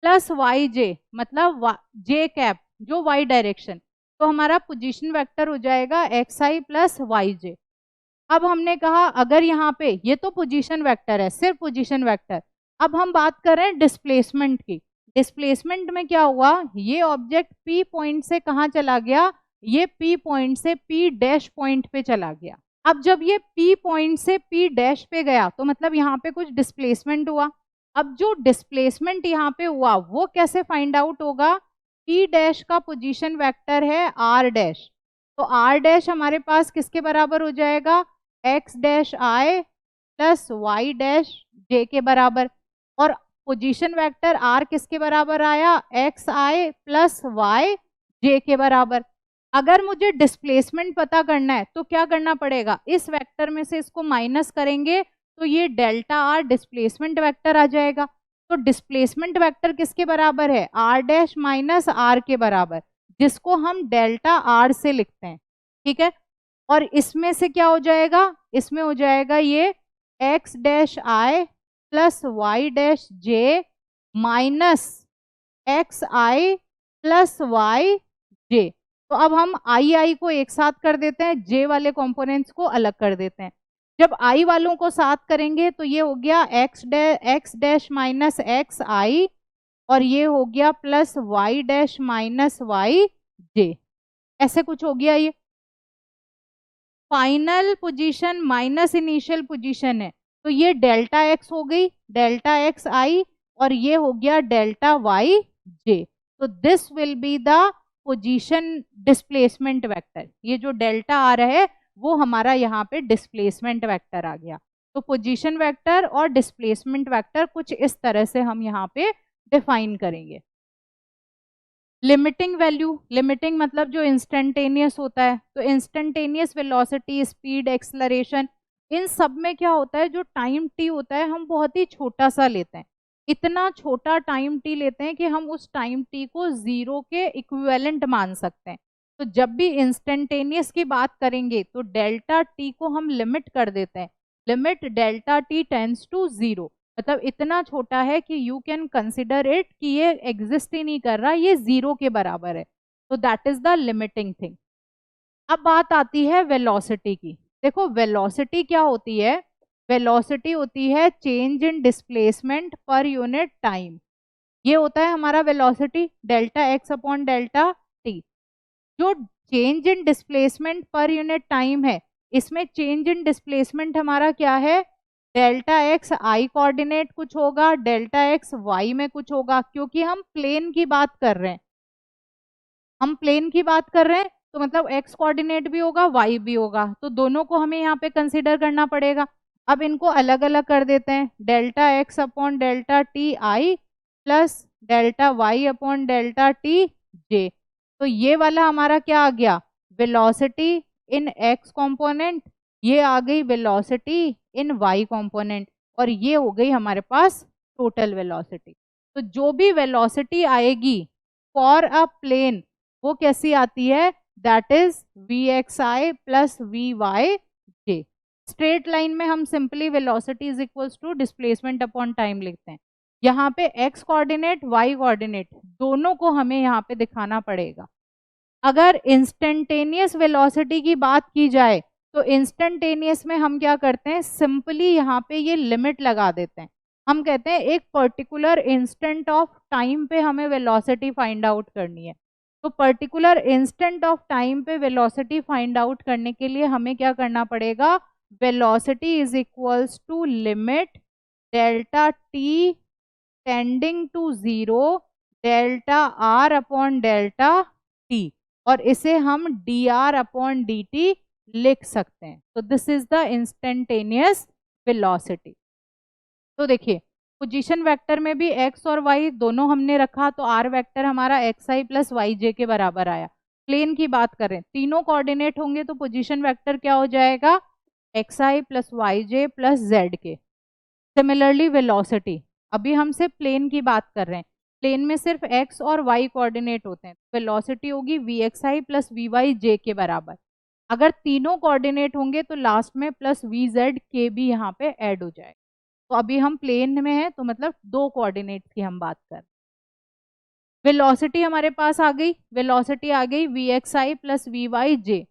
प्लस वाई जे मतलब जे कैप जो वाई डायरेक्शन, तो हमारा पोजीशन वेक्टर हो जाएगा एक्स आई प्लस वाई जे। अब हमने कहा अगर यहाँ पे ये तो पोजीशन वेक्टर है, सिर्फ पोजीशन वेक्टर, अब हम बात कर रहे हैं डिस्प्लेसमेंट की। डिस्प्लेसमेंट में क्या हुआ, ये ऑब्जेक्ट पी पॉइंट से कहाँ चला गया, ये पी पॉइंट से पी डैश पॉइंट पे चला गया। अब जब ये पी पॉइंट से पी डैश पे गया तो मतलब यहाँ पे कुछ डिस्प्लेसमेंट हुआ। अब जो डिस्प्लेसमेंट यहाँ पे हुआ वो कैसे फाइंड आउट होगा, पी डैश का पोजीशन वेक्टर है आर डैश, तो आर डैश हमारे पास किसके बराबर हो जाएगा, X dash I plus Y dash J के बराबर। और पोजीशन वेक्टर आर किसके बराबर आया, X I plus Y J के बराबर। अगर मुझे डिस्प्लेसमेंट पता करना है तो क्या करना पड़ेगा, इस वेक्टर में से इसको माइनस करेंगे तो ये डेल्टा आर डिस्प्लेसमेंट वेक्टर आ जाएगा। तो डिस्प्लेसमेंट वेक्टर किसके बराबर है, आर डैश माइनस आर के बराबर, जिसको हम डेल्टा आर से लिखते हैं, ठीक है। और इसमें से क्या हो जाएगा, इसमें हो जाएगा ये X dash I plus Y dash J minus X I plus Y J. तो अब हम आई को एक साथ कर देते हैं, जे वाले कंपोनेंट्स को अलग कर देते हैं। जब आई वालों को साथ करेंगे तो ये हो गया X dash minus X I, और ये हो गया plus Y dash minus Y J, ऐसे कुछ हो गया। ये final position minus initial position है, तो ये डेल्टा एक्स हो गई, डेल्टा एक्स आई, और ये हो गया डेल्टा वाई जे। तो this will be the position displacement vector. ये जो डेल्टा आ रहा है वो हमारा यहाँ पे डिस्प्लेसमेंट वेक्टर आ गया। तो पोजीशन वेक्टर और डिस्प्लेसमेंट वेक्टर कुछ इस तरह से हम यहाँ पे डिफाइन करेंगे। लिमिटिंग वैल्यू, लिमिटिंग मतलब जो इंस्टेंटेनियस होता है, तो इंस्टेंटेनियस वेलोसिटी, स्पीड, एक्सलरेशन, इन सब में क्या होता है, जो टाइम टी होता है हम बहुत ही छोटा सा लेते हैं, इतना छोटा टाइम टी लेते हैं कि हम उस टाइम टी को जीरो के इक्विवेलेंट मान सकते हैं। तो जब भी इंस्टेंटेनियस की बात करेंगे तो डेल्टा टी को हम लिमिट कर देते हैं, limit delta T tends to zero, मतलब इतना छोटा है कि यू कैन कंसिडर इट कि ये एग्जिस्ट ही नहीं कर रहा, ये जीरो के बराबर है। तो that is the limiting thing. अब बात आती है वेलोसिटी की। देखो वेलोसिटी क्या होती है, वेलोसिटी होती है चेंज इन डिस्प्लेसमेंट पर यूनिट टाइम। ये होता है हमारा velocity delta X upon delta T. जो चेंज इन डिस्प्लेसमेंट पर यूनिट टाइम है, इसमें चेंज इन डिस्प्लेसमेंट हमारा क्या है, डेल्टा एक्स आई कोऑर्डिनेट कुछ होगा, डेल्टा एक्स वाई में कुछ होगा, क्योंकि हम प्लेन की बात कर रहे हैं, हम प्लेन की बात कर रहे हैं, तो मतलब एक्स कोऑर्डिनेट भी होगा वाई भी होगा, तो दोनों को हमें यहाँ पे कंसिडर करना पड़ेगा। अब इनको अलग अलग कर देते हैं, delta X upon delta T I plus delta Y upon delta T J. तो ये वाला हमारा क्या आ गया, वेलोसिटी इन एक्स कंपोनेंट, ये आ गई वेलोसिटी इन वाई कंपोनेंट, और ये हो गई हमारे पास टोटल वेलोसिटी। तो जो भी वेलोसिटी आएगी फॉर अ प्लेन वो कैसी आती है, that is V X I plus V Y J. Straight line में हम simply velocity is equals to displacement upon time लिखते हैं। यहाँ पे एक्स कोऑर्डिनेट वाई कोऑर्डिनेट दोनों को हमें यहाँ पे दिखाना पड़ेगा। अगर इंस्टेंटेनियस वेलोसिटी की बात की जाए तो इंस्टेंटेनियस में हम क्या करते हैं, सिंपली यहाँ पे ये लिमिट लगा देते हैं। हम कहते हैं एक पर्टिकुलर इंस्टेंट ऑफ टाइम पे हमें वेलोसिटी फाइंड आउट करनी है। तो पर्टिकुलर इंस्टेंट ऑफ टाइम पे वेलोसिटी फाइंड आउट करने के लिए हमें क्या करना पड़ेगा, velocity is equals to limit delta T tending to zero delta R upon delta T, और इसे हम D R upon D T लिख सकते हैं। तो this is the instantaneous velocity. तो देखिए पोजीशन वेक्टर में भी एक्स और वाई दोनों हमने रखा, तो आर वेक्टर हमारा x I plus Y J के बराबर आया। प्लेन की बात करें तीनों कोऑर्डिनेट होंगे तो पोजीशन वेक्टर क्या हो जाएगा, x I plus Y J plus Z के। सिमिलरली वेलोसिटी, अभी हम सिर्फ प्लेन की बात कर रहे हैं, प्लेन में सिर्फ एक्स और वाई कोऑर्डिनेट होते हैं, वेलोसिटी होगी V X I plus V Y J के बराबर। अगर तीनों कोऑर्डिनेट होंगे तो लास्ट में प्लस वी जेड के भी यहाँ पे ऐड हो जाएगा। तो अभी हम प्लेन में है तो मतलब दो कोऑर्डिनेट्स की हम बात कर। वेलोसिटी हमारे पास आ गई, वेलोसिटी आ गई V X I plus V Y J.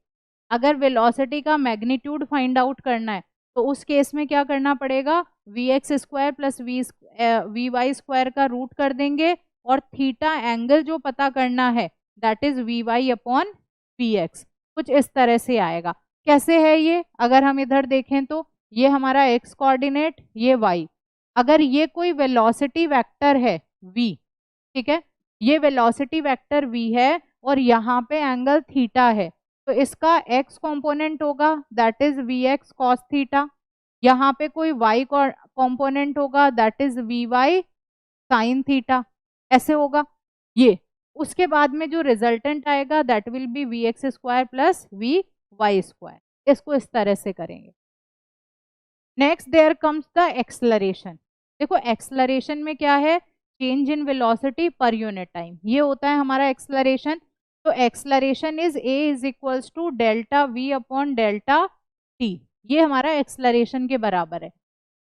अगर वेलोसिटी का मैग्नीट्यूड फाइंड आउट करना है तो उस केस में क्या करना पड़ेगा, V X square plus V Y square का रूट कर देंगे और थीटा एंगल जो पता करना है that is V Y upon V X. कुछ इस तरह से आएगा। कैसे है ये, अगर हम इधर देखें तो ये हमारा एक्स कोऑर्डिनेट, ये वाई। अगर ये कोई वेलोसिटी वेक्टर है v, ठीक है, ये वेलोसिटी वेक्टर v है और यहाँ पे एंगल थीटा है, तो इसका x कंपोनेंट होगा that is V X cos theta. यहाँ पे कोई y कंपोनेंट होगा that is V Y sine theta. ऐसे होगा ये। उसके बाद में जो रिजल्टेंट आएगा that will be V X square plus V Y square. इसको इस तरह से करेंगे। Next there comes the acceleration. देखो एक्सलरेशन में क्या है, चेंज इन वेलोसिटी पर यूनिट टाइम, ये होता है हमारा एक्सलरेशन। तो acceleration is A is equals to delta V upon delta T. ये हमारा एक्सलरेशन के बराबर है।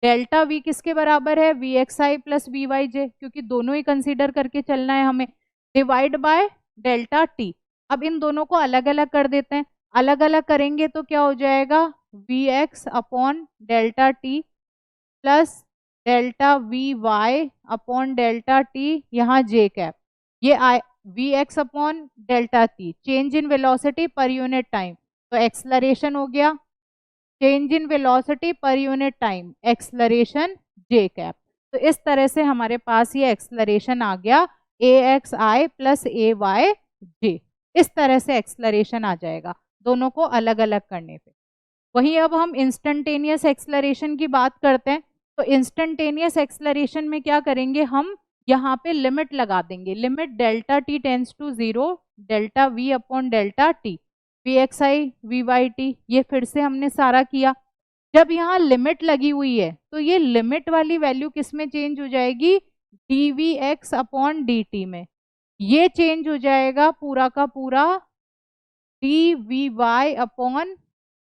डेल्टा वी किसके बराबर है, we X I plus V Y J, क्योंकि दोनों ही कंसीडर करके चलना है हमें, डिवाइड बाय डेल्टा टी। अब इन दोनों को अलग अलग कर देते हैं। अलग अलग करेंगे तो क्या हो जाएगा, V X upon delta T plus delta V Y upon delta T, यहाँ जे कैप, ये I V X upon delta T, change in velocity पर यूनिट टाइम। तो एक्सलरेशन हो गया चेंज इन वेलोसिटी पर unit time, acceleration J cap. तो इस तरह से हमारे पास ये एक्सलरेशन आ गया ए x I plus A Y जे। इस तरह से एक्सलरेशन आ जाएगा दोनों को अलग अलग करने पे। वहीं अब हम इंस्टेंटेनियस एक्सलरेशन की बात करते हैं। तो इंस्टेंटेनियस एक्सलरेशन में क्या करेंगे, हम यहाँ पे लिमिट लगा देंगे, limit delta T tends to 0 delta V upon delta T V X I V Y T. ये फिर से हमने सारा किया। जब यहाँ लिमिट लगी हुई है तो ये लिमिट वाली वैल्यू किस में चेंज हो जाएगी, D V X upon D T में। ये चेंज हो जाएगा पूरा का पूरा D V Y upon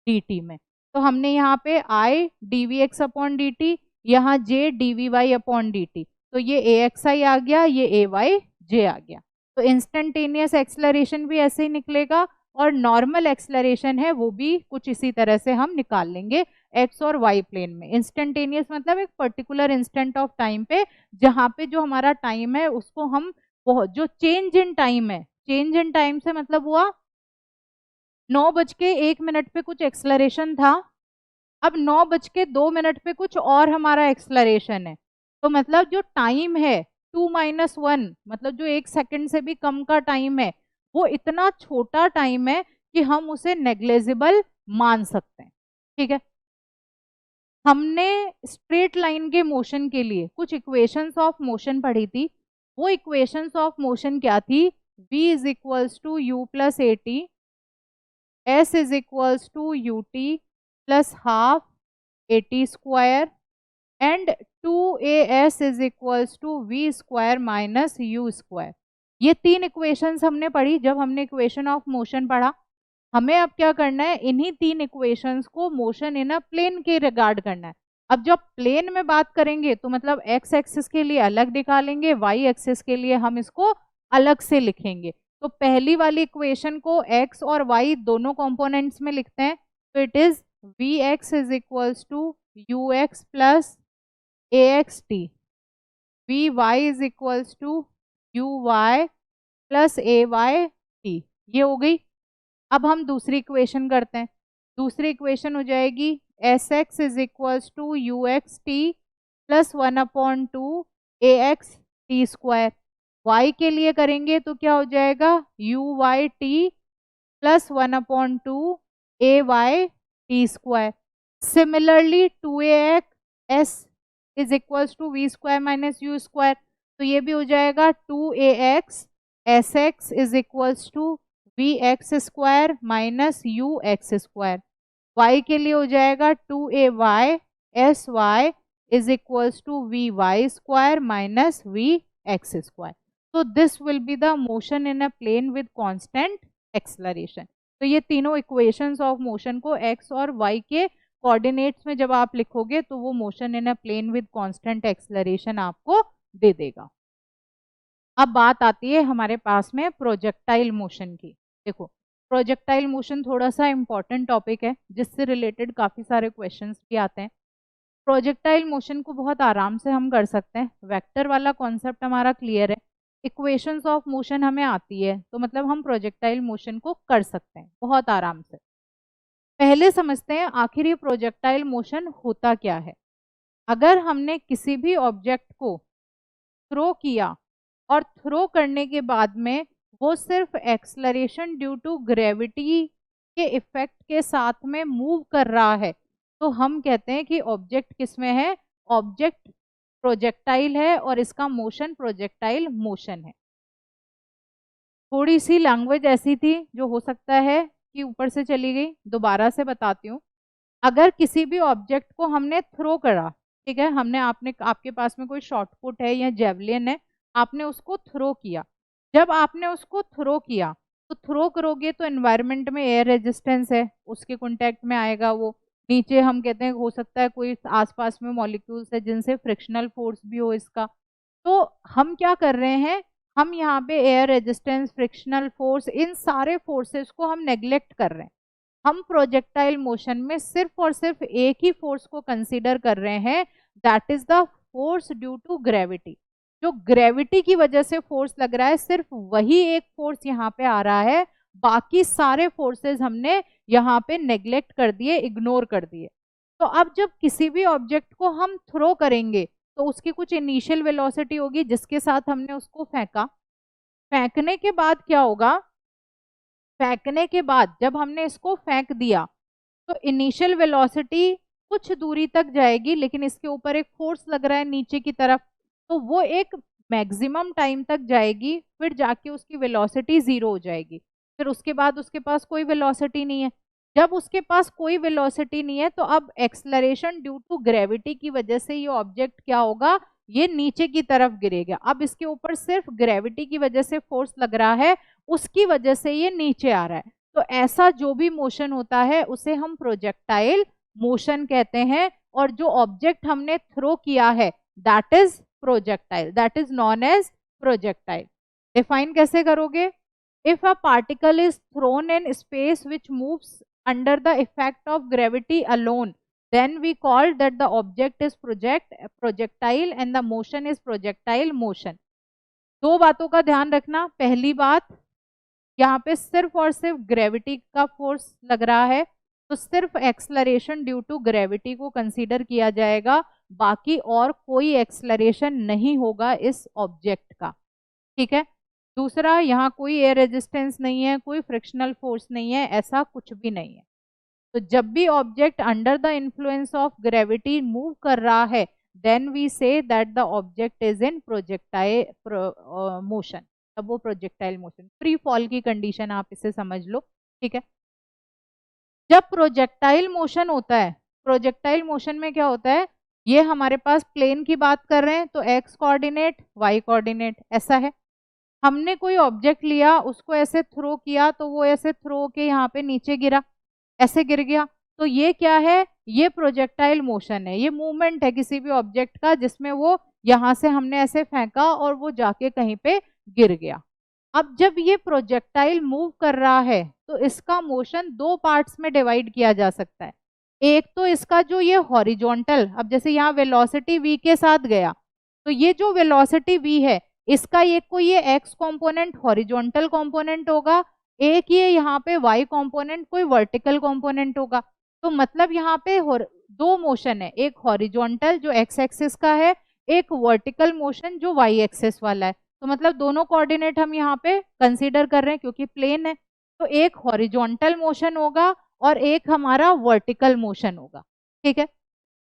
D T में। तो हमने यहाँ पे I D V X upon D T, यहाँ J D V Y upon D T, तो ये ए एक्स आई आ गया, ये ए वाई जे आ गया। तो इंस्टेंटेनियस एक्सलरेशन भी ऐसे ही निकलेगा और नॉर्मल एक्सलरेशन है वो भी कुछ इसी तरह से हम निकाल लेंगे एक्स और वाई प्लेन में। इंस्टेंटेनियस मतलब एक पर्टिकुलर इंस्टेंट ऑफ टाइम पे, जहाँ पे जो हमारा टाइम है उसको हम बहुत, जो चेंज इन टाइम है, चेंज इन टाइम से मतलब हुआ 9:01 पे कुछ एक्सलरेशन था, अब 9:02 पे कुछ और हमारा एक्सलरेशन है। तो मतलब जो टाइम है 2-1, मतलब जो 1 सेकंड से भी कम का टाइम है, वो इतना छोटा टाइम है कि हम उसे नेग्लेजिबल मान सकते हैं। ठीक है, हमने स्ट्रेट लाइन के मोशन के लिए कुछ इक्वेशंस ऑफ मोशन पढ़ी थी। वो इक्वेशंस ऑफ मोशन क्या थी, v is equals to U plus A T, s is equals to U T plus half A T square and 2as is equals to we square minus you square. ये तीन इक्वेशंस हमने पढ़ी जब हमने इक्वेशन ऑफ मोशन पढ़ा। हमें अब क्या करना है, इन्हीं तीन इक्वेशंस को मोशन इन अ प्लेन के रिगार्ड करना है। अब जब प्लेन में बात करेंगे तो मतलब एक्स एक्सिस के लिए अलग निकालेंगे, वाई एक्सिस के लिए हम इसको अलग से लिखेंगे। तो पहली वाली इक्वेशन को एक्स और वाई दोनों कंपोनेंट्स में लिखते हैं। तो it is V X is equals to U X plus A X T, V Y is equals to you Y plus A Y T. ये हो गई। अब हम दूसरी इक्वेशन करते हैं। दूसरी इक्वेशन हो जाएगी S X is equals to U X T plus 1/2 A X T square. Y के लिए करेंगे तो क्या हो जाएगा, U Y T plus 1/2 A Y T square. Similarly 2ax S is equals to we square minus you square, तो ये भी हो जाएगा 2ax S X is equals to V X square minus U X square. Y के लिए हो जाएगा 2ay S Y is equals to V Y square minus V X square. तो this will be the motion in a plane with constant acceleration. तो ये तीनों इक्वेशंस ऑफ मोशन को एक्स और वाई के कोऑर्डिनेट्स में जब आप लिखोगे तो वो motion in a plane with constant acceleration आपको दे देगा। अब बात आती है हमारे पास में प्रोजेक्टाइल मोशन की। देखो, प्रोजेक्टाइल मोशन थोड़ा सा इंपॉर्टेंट टॉपिक है जिससे रिलेटेड काफ़ी सारे क्वेश्चंस भी आते हैं। प्रोजेक्टाइल मोशन को बहुत आराम से हम कर सकते हैं। वेक्टर वाला कॉन्सेप्ट हमारा क्लियर है, इक्वेशंस ऑफ मोशन हमें आती है, तो मतलब हम प्रोजेक्टाइल मोशन को कर सकते हैं बहुत आराम से। पहले समझते हैं आखिर ये प्रोजेक्टाइल मोशन होता क्या है। अगर हमने किसी भी ऑब्जेक्ट को थ्रो किया और थ्रो करने के बाद में वो सिर्फ एक्सलरेशन ड्यू टू ग्रेविटी के इफेक्ट के साथ में मूव कर रहा है, तो हम कहते हैं कि ऑब्जेक्ट किसमें है, ऑब्जेक्ट प्रोजेक्टाइल है और इसका मोशन प्रोजेक्टाइल मोशन है। थोड़ी सी लैंग्वेज ऐसी थी जो हो सकता है कि ऊपर से चली गई, दोबारा से बताती हूँ। अगर किसी भी ऑब्जेक्ट को हमने थ्रो करा, ठीक है, हमने आपके पास में कोई शॉर्टपुट है या जेवलिन है, आपने उसको थ्रो किया। जब आपने उसको थ्रो किया तो थ्रो करोगे तो एनवायरनमेंट में एयर रेजिस्टेंस है, उसके कांटेक्ट में आएगा वो। नीचे हम कहते हैं हो सकता है कोई आसपास में मॉलिक्यूल्स है जिनसे फ्रिक्शनल फोर्स भी हो इसका। तो हम क्या कर रहे हैं, हम यहाँ पे एयर रेजिस्टेंस, फ्रिक्शनल फोर्स, इन सारे फोर्सेस को हम नेग्लेक्ट कर रहे हैं। हम प्रोजेक्टाइल मोशन में सिर्फ और सिर्फ एक ही फोर्स को कंसीडर कर रहे हैं, that is the force due to gravity. जो ग्रेविटी की वजह से फोर्स लग रहा है, सिर्फ वही एक फोर्स यहाँ पे आ रहा है, बाकी सारे फोर्सेस हमने यहाँ पे नेग्लेक्ट कर दिए, इग्नोर कर दिए। तो अब जब किसी भी ऑब्जेक्ट को हम थ्रो करेंगे तो उसकी कुछ इनिशियल वेलोसिटी होगी जिसके साथ हमने उसको फेंका। फेंकने के बाद क्या होगा, फेंकने के बाद जब हमने इसको फेंक दिया तो इनिशियल वेलोसिटी कुछ दूरी तक जाएगी, लेकिन इसके ऊपर एक फोर्स लग रहा है नीचे की तरफ, तो वो एक मैक्सिमम टाइम तक जाएगी, फिर जाके उसकी वेलोसिटी जीरो हो जाएगी। फिर उसके बाद उसके पास कोई वेलोसिटी नहीं है। जब उसके पास कोई वेलोसिटी नहीं है तो अब एक्सलरेशन ड्यू टू ग्रेविटी की वजह से ये ऑब्जेक्ट क्या होगा, ये नीचे की तरफ गिरेगा। अब इसके ऊपर सिर्फ ग्रेविटी की वजह से फोर्स लग रहा है, उसकी वजह से ये नीचे आ रहा है। तो ऐसा जो भी मोशन होता है उसे हम प्रोजेक्टाइल मोशन कहते हैं, और जो ऑब्जेक्ट हमने थ्रो किया है that is projectile, that is known as projectile. Define कैसे करोगे, if a particle is thrown in space which moves under the effect of gravity alone, then we call that the object is projectile and the motion is projectile motion। दो बातों का ध्यान रखना। पहली बात, यहाँ पे सिर्फ और सिर्फ ग्रेविटी का फोर्स लग रहा है, तो सिर्फ एक्सलरेशन ड्यू टू ग्रेविटी को कंसीडर किया जाएगा, बाकी और कोई एक्सलरेशन नहीं होगा इस ऑब्जेक्ट का, ठीक है। दूसरा, यहाँ कोई एयर रेजिस्टेंस नहीं है, कोई फ्रिक्शनल फोर्स नहीं है, ऐसा कुछ भी नहीं है। तो जब भी object under the influence of gravity move कर रहा है, then we say that the object is in projectile motion, तब वो प्रोजेक्टाइल मोशन। फ्री फॉल की कंडीशन आप इसे समझ लो, ठीक है। जब प्रोजेक्टाइल मोशन होता है, प्रोजेक्टाइल मोशन में क्या होता है, ये हमारे पास प्लेन की बात कर रहे हैं तो एक्स कोऑर्डिनेट, वाई कोऑर्डिनेट ऐसा है। हमने कोई ऑब्जेक्ट लिया, उसको ऐसे थ्रो किया तो वो ऐसे थ्रो के यहाँ पे नीचे गिरा, ऐसे गिर गया, तो ये क्या है, ये प्रोजेक्टाइल मोशन है, ये मूवमेंट है किसी भी ऑब्जेक्ट का जिसमें वो यहाँ से हमने ऐसे फेंका और वो जाके कहीं पे गिर गया। अब जब ये प्रोजेक्टाइल मूव कर रहा है तो इसका मोशन दो पार्ट्स में डिवाइड किया जा सकता है। एक तो इसका जो ये हॉरिजॉन्टल, अब जैसे यहाँ वेलोसिटी v के साथ गया, तो ये जो वेलोसिटी v है इसका एक को ये x कंपोनेंट हॉरिजॉन्टल कंपोनेंट होगा, एक ये यहाँ पे y कंपोनेंट कोई वर्टिकल कंपोनेंट होगा। तो मतलब यहाँ पे दो मोशन है, एक हॉरिजॉन्टल जो x एक्सिस का है, एक वर्टिकल मोशन जो y एक्सिस वाला है। तो मतलब दोनों कोऑर्डिनेट हम यहाँ पे कंसीडर कर रहे हैं क्योंकि प्लेन है, तो एक हॉरिजॉन्टल मोशन होगा और एक हमारा वर्टिकल मोशन होगा, ठीक है।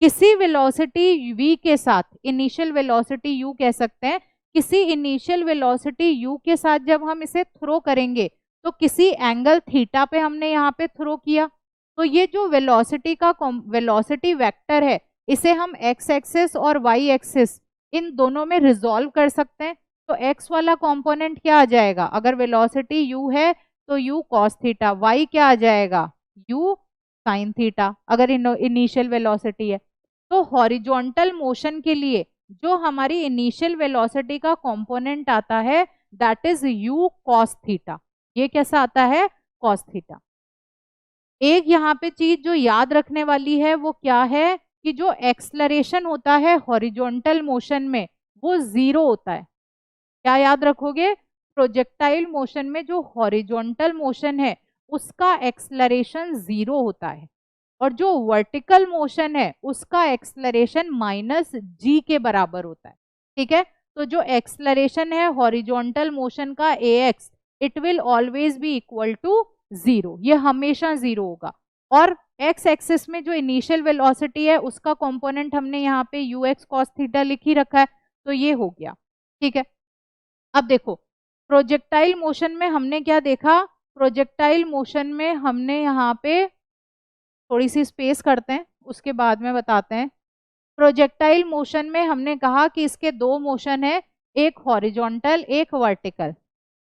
किसी वेलोसिटी v के साथ, इनिशियल वेलोसिटी u कह सकते हैं, किसी इनिशियल वेलोसिटी u के साथ जब हम इसे थ्रो करेंगे तो किसी एंगल थीटा पे हमने यहाँ पे थ्रो किया, तो ये जो वेलोसिटी का वेलोसिटी वेक्टर है इसे हम x एक्सिस और y एक्सिस इन दोनों में रिजॉल्व कर सकते हैं। तो x वाला कंपोनेंट क्या आ जाएगा, अगर वेलोसिटी u है तो u cos थीटा, y क्या आ जाएगा u sin थीटा, अगर इनिशियल वेलोसिटी है। तो हॉरिजॉन्टल मोशन के लिए जो हमारी इनिशियल वेलोसिटी का कंपोनेंट आता है that is u cos theta. ये कैसा आता है cos थीटा। एक यहाँ पे चीज जो याद रखने वाली है वो क्या है कि जो एक्सलरेशन होता है हॉरिजॉन्टल मोशन में वो जीरो होता है। क्या याद रखोगे, प्रोजेक्टाइल मोशन में जो हॉरिजॉन्टल मोशन है उसका एक्सलरेशन जीरो होता है और जो वर्टिकल मोशन है उसका एक्सलरेशन माइनस जी के बराबर होता है। ठीक है, तो जो एक्सलरेशन है हॉरिजॉन्टल मोशन का ax it will always be equal to zero, ये हमेशा जीरो होगा। और एक्स एक्सिस में जो इनिशियल वेलोसिटी है उसका कंपोनेंट हमने यहाँ पे ux cos थीटा लिख ही रखा है, तो ये हो गया। ठीक है, अब देखो प्रोजेक्टाइल मोशन में हमने क्या देखा, प्रोजेक्टाइल मोशन में हमने यहाँ पे थोड़ी सी स्पेस करते हैं उसके बाद में बताते हैं। प्रोजेक्टाइल मोशन में हमने कहा कि इसके दो मोशन है, एक हॉरिजॉन्टल एक वर्टिकल।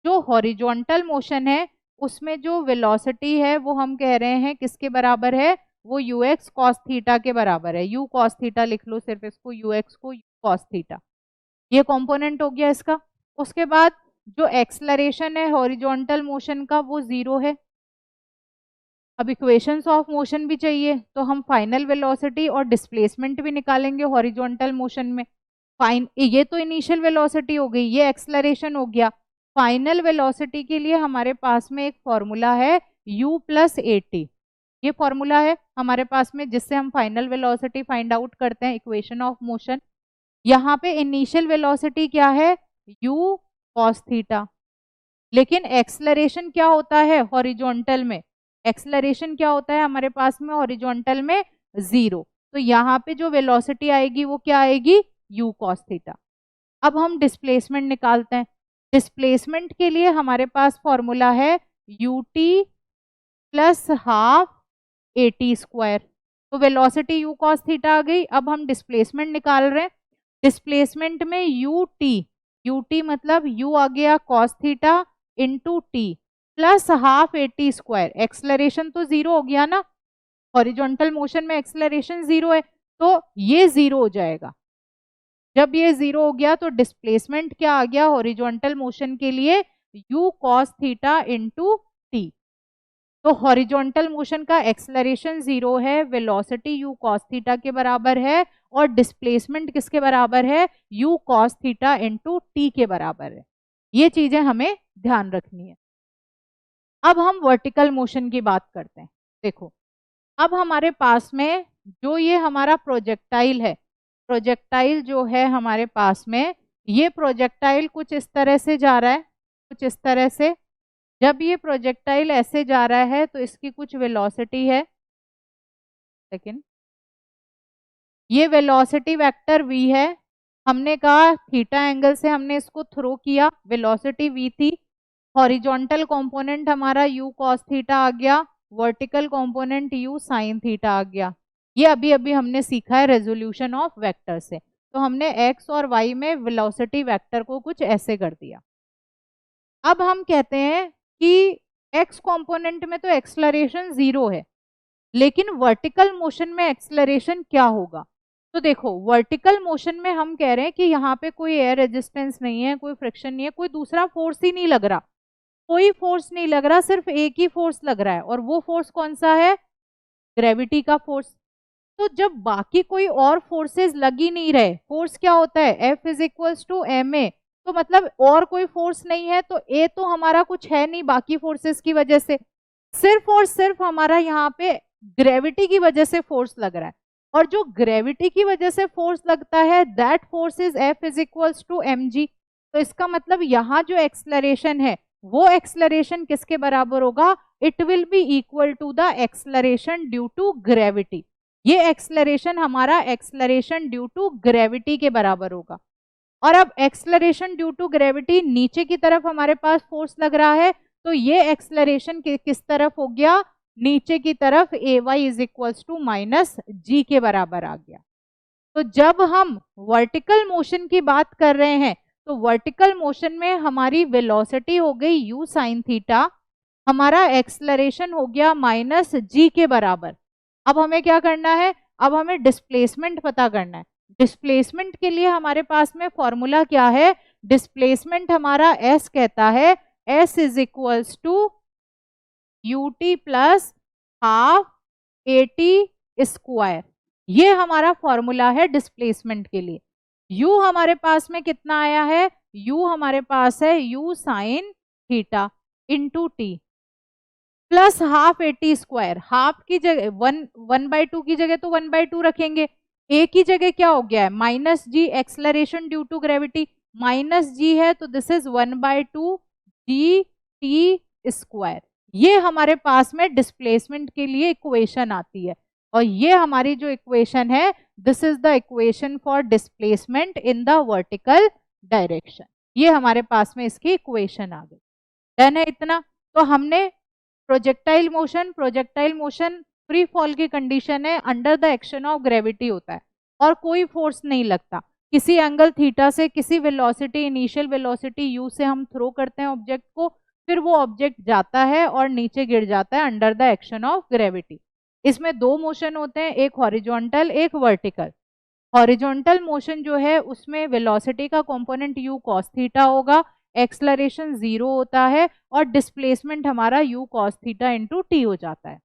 जो हॉरिजॉन्टल मोशन है उसमें जो वेलोसिटी है वो हम कह रहे हैं किसके बराबर है, वो ux cos थीटा के बराबर है। u cos थीटा लिख लो सिर्फ इसको, ux को u cos थीटा, ये कंपोनेंट हो गया इसका। उसके बाद जो एक्सलरेशन है हॉरिजॉन्टल मोशन का वो जीरो है। अब इक्वेशंस ऑफ मोशन भी चाहिए तो हम फाइनल वेलोसिटी और डिस्प्लेसमेंट भी निकालेंगे हॉरिजॉन्टल मोशन में। ये तो इनिशियल वेलोसिटी हो गई, ये एक्सलरेशन हो गया। फाइनल वेलोसिटी के लिए हमारे पास में एक फॉर्मूला है u प्लस at, ये फॉर्मूला है हमारे पास में जिससे हम फाइनल वेलोसिटी फाइंड आउट करते हैं इक्वेशन ऑफ मोशन। यहाँ पे इनिशियल वेलोसिटी क्या है u cos थीटा, लेकिन एक्सलरेशन क्या होता है हॉरिजॉन्टल में, एक्सलरेशन क्या होता है हमारे पास में हॉरिजॉन्टल में जीरो। तो यहाँ पे जो वेलोसिटी आएगी वो क्या आएगी u cos थीटा। अब हम डिस्प्लेसमेंट निकालते हैं। डिस्प्लेसमेंट के लिए हमारे पास फॉर्मूला है ut plus half at square. तो वेलोसिटी u cos थीटा आ गई। अब हम डिस्प्लेसमेंट निकाल रहे हैं। डिस्प्लेसमेंट में ut मतलब u आ गया cos theta into T plus half at square. Acceleration तो जीरो हो गया ना, हॉरिजॉन्टल मोशन में एक्सलरेशन जीरो है तो ये जीरो हो जाएगा। जब ये जीरो हो गया तो डिस्प्लेसमेंट क्या आ गया हॉरिजॉन्टल मोशन के लिए u cos theta into T. तो हॉरिजॉन्टल मोशन का एक्सलरेशन जीरो है, वेलोसिटी u cos थीटा के बराबर है और डिस्प्लेसमेंट किसके बराबर है u cos theta into T के बराबर है। ये चीजें हमें ध्यान रखनी है। अब हम वर्टिकल मोशन की बात करते हैं। देखो अब हमारे पास में जो ये हमारा प्रोजेक्टाइल है, प्रोजेक्टाइल जो है हमारे पास में, ये प्रोजेक्टाइल कुछ इस तरह से जा रहा है, कुछ इस तरह से। जब ये प्रोजेक्टाइल ऐसे जा रहा है तो इसकी कुछ वेलोसिटी है, लेकिन ये वेलोसिटी वेक्टर v है। हमने कहा थीटा एंगल से हमने इसको थ्रो किया, वेलोसिटी v थी। हॉरिजॉन्टल कंपोनेंट हमारा u cos थीटा आ गया, वर्टिकल कंपोनेंट u sin थीटा आ गया। ये अभी अभी हमने सीखा है रेजोल्यूशन ऑफ वेक्टर से। तो हमने x और y में वेलोसिटी वेक्टर को कुछ ऐसे कर दिया। अब हम कहते हैं कि x कंपोनेंट में तो एक्सलरेशन जीरो है, लेकिन वर्टिकल मोशन में एक्सलरेशन क्या होगा। तो देखो वर्टिकल मोशन में हम कह रहे हैं कि यहाँ पे कोई एयर रेजिस्टेंस नहीं है, कोई फ्रिक्शन नहीं है, कोई दूसरा फोर्स ही नहीं लग रहा, कोई फोर्स नहीं लग रहा, सिर्फ एक ही फोर्स लग रहा है और वो फोर्स कौन सा है, ग्रेविटी का फोर्स। तो जब बाकी कोई और फोर्सेस लग ही नहीं रहे, फोर्स क्या होता है F is equals to ma, तो मतलब और कोई फोर्स नहीं है तो A तो हमारा कुछ है नहीं बाकी फोर्सेस की वजह से, सिर्फ और सिर्फ हमारा यहाँ पे ग्रेविटी की वजह से फोर्स लग रहा है। और जो ग्रेविटी की वजह से फोर्स लगता है that force is F is equals to mg। तो इसका मतलब यहाँ जो एक्सलरेशन है वो एक्सलरेशन किसके बराबर होगा, it will be equal to the acceleration due to gravity. ये एक्सलरेशन हमारा एक्सलरेशन ड्यू टू ग्रेविटी के बराबर होगा। और अब एक्सलरेशन ड्यू टू ग्रेविटी, नीचे की तरफ हमारे पास फोर्स लग रहा है तो ये एक्सलरेशन किस तरफ हो गया, नीचे की तरफ ay is equals to minus G के बराबर आ गया। तो जब हम वर्टिकल मोशन की बात कर रहे हैं तो वर्टिकल मोशन में हमारी वेलोसिटी हो गई u sin थीटा हमारा एक्सलरेशन हो गया माइनस जी के बराबर। अब हमें क्या करना है, अब हमें डिस्प्लेसमेंट पता करना है। डिस्प्लेसमेंट के लिए हमारे पास में फॉर्मूला क्या है, डिस्प्लेसमेंट हमारा एस कहता है s is equals to U T plus half A T square. ये हमारा फॉर्मूला है डिस्प्लेसमेंट के लिए। u हमारे पास में कितना आया है, u हमारे पास है u sine theta into T plus half A T square. Half की जगह 1/2 की जगह तो 1/2 रखेंगे, a की जगह क्या हो गया है minus G, acceleration due to gravity minus G है, तो this is 1/2 G T square. ये हमारे पास में डिस्प्लेसमेंट के लिए इक्वेशन आती है, और ये हमारी जो इक्वेशन है this is the equation for displacement in the vertical direction. ये हमारे पास में इसकी इक्वेशन आ गई। डन है इतना। तो हमने प्रोजेक्टाइल मोशन फ्री फॉल की कंडीशन है, under the action of gravity होता है और कोई फोर्स नहीं लगता। किसी एंगल थीटा से किसी वेलोसिटी, इनिशियल वेलोसिटी यू से हम थ्रो करते हैं ऑब्जेक्ट को, फिर वो ऑब्जेक्ट जाता है और नीचे गिर जाता है under the action of gravity. इसमें दो मोशन होते हैं, एक हॉरिजॉन्टल एक वर्टिकल। हॉरिजॉन्टल मोशन जो है उसमें वेलोसिटी का कंपोनेंट u cos थीटा होगा, एक्सलरेशन 0 होता है और डिस्प्लेसमेंट हमारा u cos theta into T हो जाता है।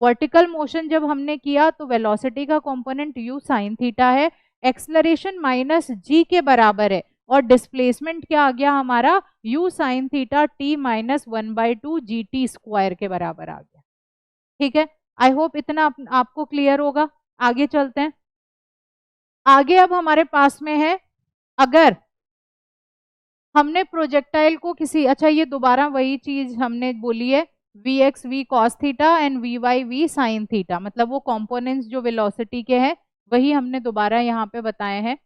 वर्टिकल मोशन जब हमने किया तो वेलोसिटी का कंपोनेंट u sin थीटा है, एक्सलरेशन माइनस जी के बराबर है और डिस्प्लेसमेंट क्या आ गया हमारा u sin theta t minus 1/2 G T square के बराबर आ गया। ठीक है, आई होप इतना आपको क्लियर होगा। आगे चलते हैं। आगे अब हमारे पास में है, अगर हमने प्रोजेक्टाइल को किसी, अच्छा ये दोबारा वही चीज हमने बोली है, we x we cos theta and v y v sin theta, मतलब वो कंपोनेंट्स जो वेलोसिटी के हैं वही हमने दोबारा यहाँ पे बताए हैं।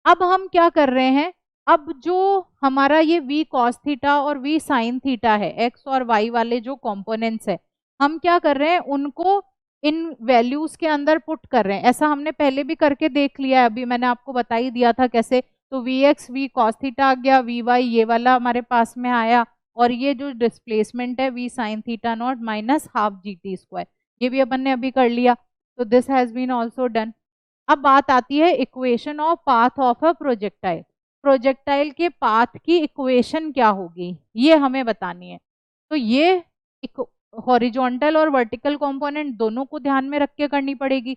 अब हम क्या कर रहे हैं, अब जो हमारा ये वी कॉस थीटा और वी साइन थीटा है, एक्स और वाई वाले जो कंपोनेंट्स है, हम क्या कर रहे हैं उनको इन वैल्यूज के अंदर पुट कर रहे हैं। ऐसा हमने पहले भी करके देख लिया है, अभी मैंने आपको बता ही दिया था कैसे। तो V x we cos theta आ गया, वी वाई ये वाला हमारे पास में आया, और ये जो डिस्प्लेसमेंट है v sin theta naught minus half g T square, ये भी अपन ने अभी कर लिया। तो this has been also done. अब बात आती है equation of path of a projectile. Projectile के पाथ की इक्वेशन क्या होगी ये हमें बतानी है। तो ये हॉरिजॉन्टल और वर्टिकल कंपोनेंट दोनों को ध्यान में रख के करनी पड़ेगी।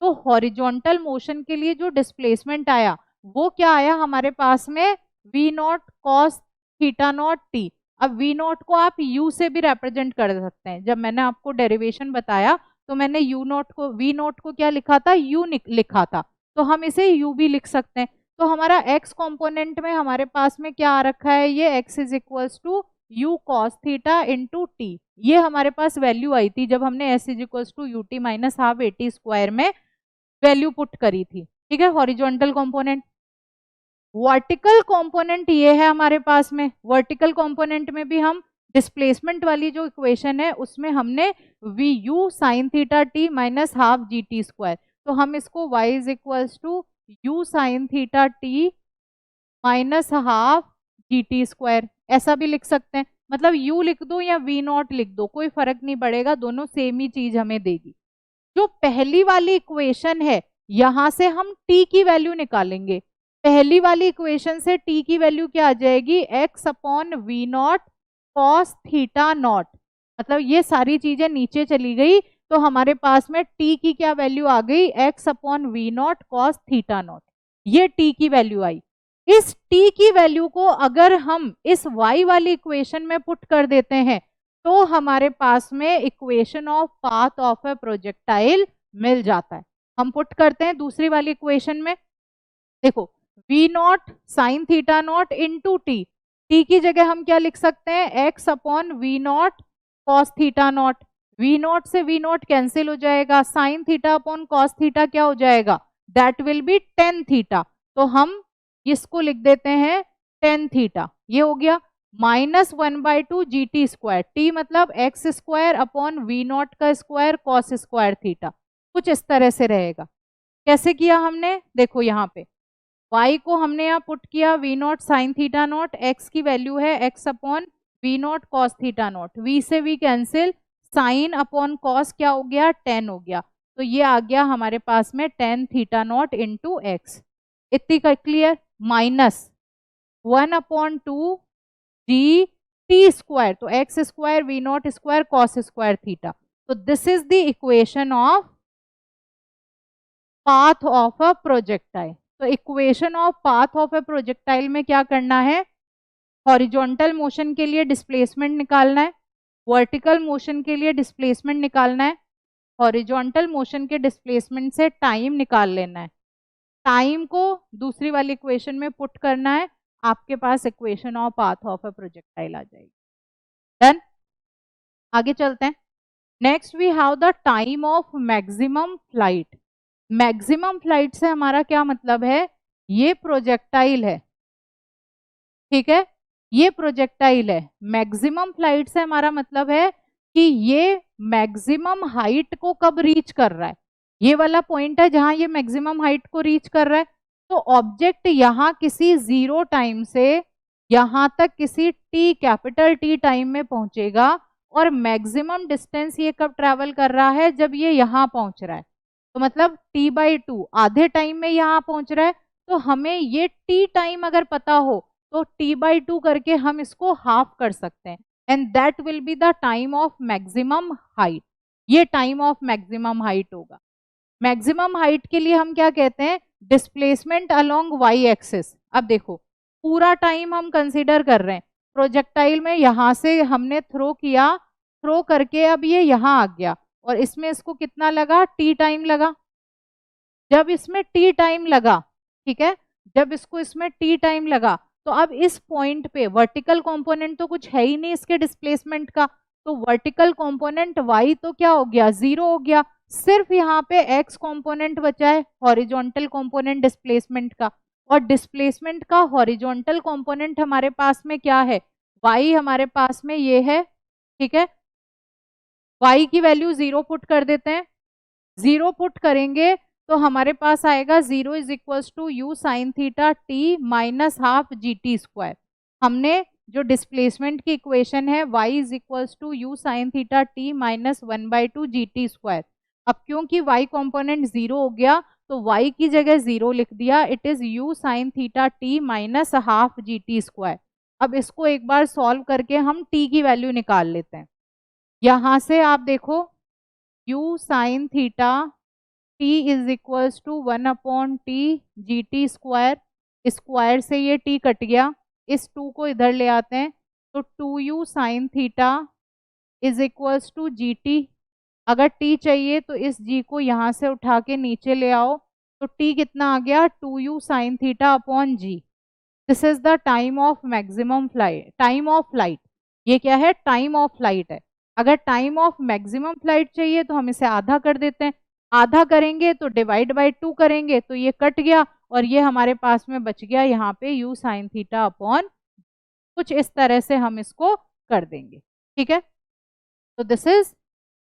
तो हॉरिजॉन्टल मोशन के लिए जो डिस्प्लेसमेंट आया वो क्या आया हमारे पास में, v naught cos theta naught t. अब वी नॉट को आप यू से भी रिप्रेजेंट कर सकते हैं। जब मैंने आपको डेरिवेशन बताया तो मैंने यू नॉट को, वी नॉट को क्या लिखा था, यू लिखा था, तो हम इसे यू भी लिख सकते हैं। तो हमारा एक्स कंपोनेंट में हमारे पास में क्या आ रखा है, ये x is equals to u cos theta into t. ये हमारे पास वैल्यू आई थी जब हमने s is equals to you t minus half A T square में वैल्यू पुट करी थी। ठीक है, हॉरिजॉन्टल कंपोनेंट। वर्टिकल कंपोनेंट ये है हमारे पास में। वर्टिकल कंपोनेंट में भी हम डिस्प्लेसमेंट वाली जो इक्वेशन है उसमें हमने v u sign theta t minus half g T square, तो हम इसको y is equals to u sign theta t minus half g T square ऐसा भी लिख सकते हैं। मतलब u लिख दो या v नॉट लिख दो, कोई फर्क नहीं पड़ेगा, दोनों सेम ही चीज हमें देगी। जो पहली वाली इक्वेशन है यहां से हम t की वैल्यू निकालेंगे। पहली वाली इक्वेशन से t की वैल्यू क्या आ जाएगी, x upon we naught cos theta naught. मतलब ये सारी चीजें नीचे चली गई तो हमारे पास में t की क्या वैल्यू आ गई, x upon we naught cos theta naught. ये t की वैल्यू आई। इस t की वैल्यू को अगर हम इस y वाली इक्वेशन में पुट कर देते हैं तो हमारे पास में equation of path of a projectile मिल जाता है। हम पुट करते हैं दूसरी वाली इक्वेशन में। देखो v naught sign theta naught into t, t की जगह हम क्या लिख सकते हैं, x upon we naught cos theta naught. V naught से वी नॉट कैंसिल हो जाएगा, sin theta upon cos theta क्या हो जाएगा, that will be tan theta. तो हम इसको लिख देते हैं टेन थीटा। ये हो गया minus 1/2 G T square, T मतलब X square upon we naught का स्क्वायर कॉस स्क्वायर थीटा। कुछ इस तरह से रहेगा। कैसे किया हमने, देखो यहाँ पे y को हमने यहाँ पुट किया V naught sign theta naught, x की वैल्यू है x upon we naught cos theta naught, V से V cancel, sine upon cos क्या हो गया, टेन हो गया, तो ये आ गया हमारे पास में tan theta naught into X, इतनी clear, minus 1/2 G T square, तो X square V naught square cos square theta, तो this is the equation of path of a projectile. तो equation of path of a projectile में क्या करना है, हॉरिजॉन्टल मोशन के लिए डिस्प्लेसमेंट निकालना है, वर्टिकल मोशन के लिए डिस्प्लेसमेंट निकालना है, हॉरिजॉन्टल मोशन के डिस्प्लेसमेंट से टाइम निकाल लेना है, टाइम को दूसरी वाली इक्वेशन में पुट करना है, आपके पास equation of path of a projectile आ जाएगी। डन, आगे चलते हैं। Next we have the time of maximum flight. Maximum flight से हमारा क्या मतलब है, ये प्रोजेक्टाइल है, ठीक है, ये प्रोजेक्टाइल है, मैक्सिमम फ्लाइट से हमारा मतलब है कि ये मैक्सिमम हाइट को कब रीच कर रहा है, ये वाला पॉइंट है जहां ये मैक्सिमम हाइट को रीच कर रहा है, तो ऑब्जेक्ट यहां किसी जीरो टाइम से यहां तक किसी टी कैपिटल टी टाइम में पहुंचेगा, और मैक्सिमम डिस्टेंस ये कब ट्रेवल कर रहा है, जब ये यहां पहुंच रहा है, तो मतलब t/2 आधे टाइम में यहां पहुंच रहा है, तो हमें ये t टाइम अगर पता हो तो t/2 करके हम इसको हाफ कर सकते हैं, and that will be the time of maximum height, ये टाइम ऑफ मैक्सिमम हाइट होगा। मैक्सिमम हाइट के लिए हम क्या कहते हैं, डिस्प्लेसमेंट अलोंग वाई एक्सिस। अब देखो पूरा टाइम हम कंसीडर कर रहे हैं, प्रोजेक्टाइल में यहां से हमने थ्रो किया, थ्रो करके अब ये यहां आ गया, और इसमें इसको कितना लगा, टी टाइम लगा, जब इसमें टी टाइम लगा, ठीक है, जब इसको इसमें टी टाइम लगा, तो अब इस पॉइंट पे वर्टिकल कंपोनेंट तो कुछ है ही नहीं इसके डिस्प्लेसमेंट का, तो वर्टिकल कंपोनेंट y तो क्या हो गया, जीरो हो गया, सिर्फ यहाँ पे x कंपोनेंट बचा है हॉरिजॉन्टल कंपोनेंट डिस्प्लेसमेंट का, और डिस्प्लेसमेंट का हॉरिजॉन्टल कंपोनेंट हमारे पास में क्या है, y हमारे पास में ये है, ठीक है, y की वैल्यू जीरो पुट कर देते हैं, जीरो पुट करेंगे तो हमारे पास आएगा 0 is equal to u sign theta t minus half g T square. हमने जो डिस्प्लेसमेंट की इक्वेशन है y is equal to u sign theta t minus 1/2 G T square, अब क्योंकि y कॉम्पोनेंट जीरो हो गया तो y की जगह जीरो लिख दिया, it is you sign theta t minus half g T square. अब इसको एक बार सॉल्व करके हम t की वैल्यू निकाल लेते हैं, यहां से आप देखो u sign theta t is equals to 1/t g T square, square से ये t कट गया, इस 2 को इधर ले आते हैं, तो 2u sign theta is equals to g t, अगर t चाहिए तो इस g को यहाँ से उठा के नीचे ले आओ, तो t कितना आ गया, 2u sign theta upon g. This is the time of maximum flight, time of flight, ये क्या है, टाइम ऑफ फ्लाइट है। अगर टाइम ऑफ मैक्सिमम फ्लाइट चाहिए तो हम इसे आधा कर देते हैं, आधा करेंगे तो डिवाइड बाय 2 करेंगे तो ये कट गया, और ये हमारे पास में बच गया यहाँ पे u साइन थीटा अपॉन, कुछ इस तरह से हम इसको कर देंगे, ठीक है। तो this is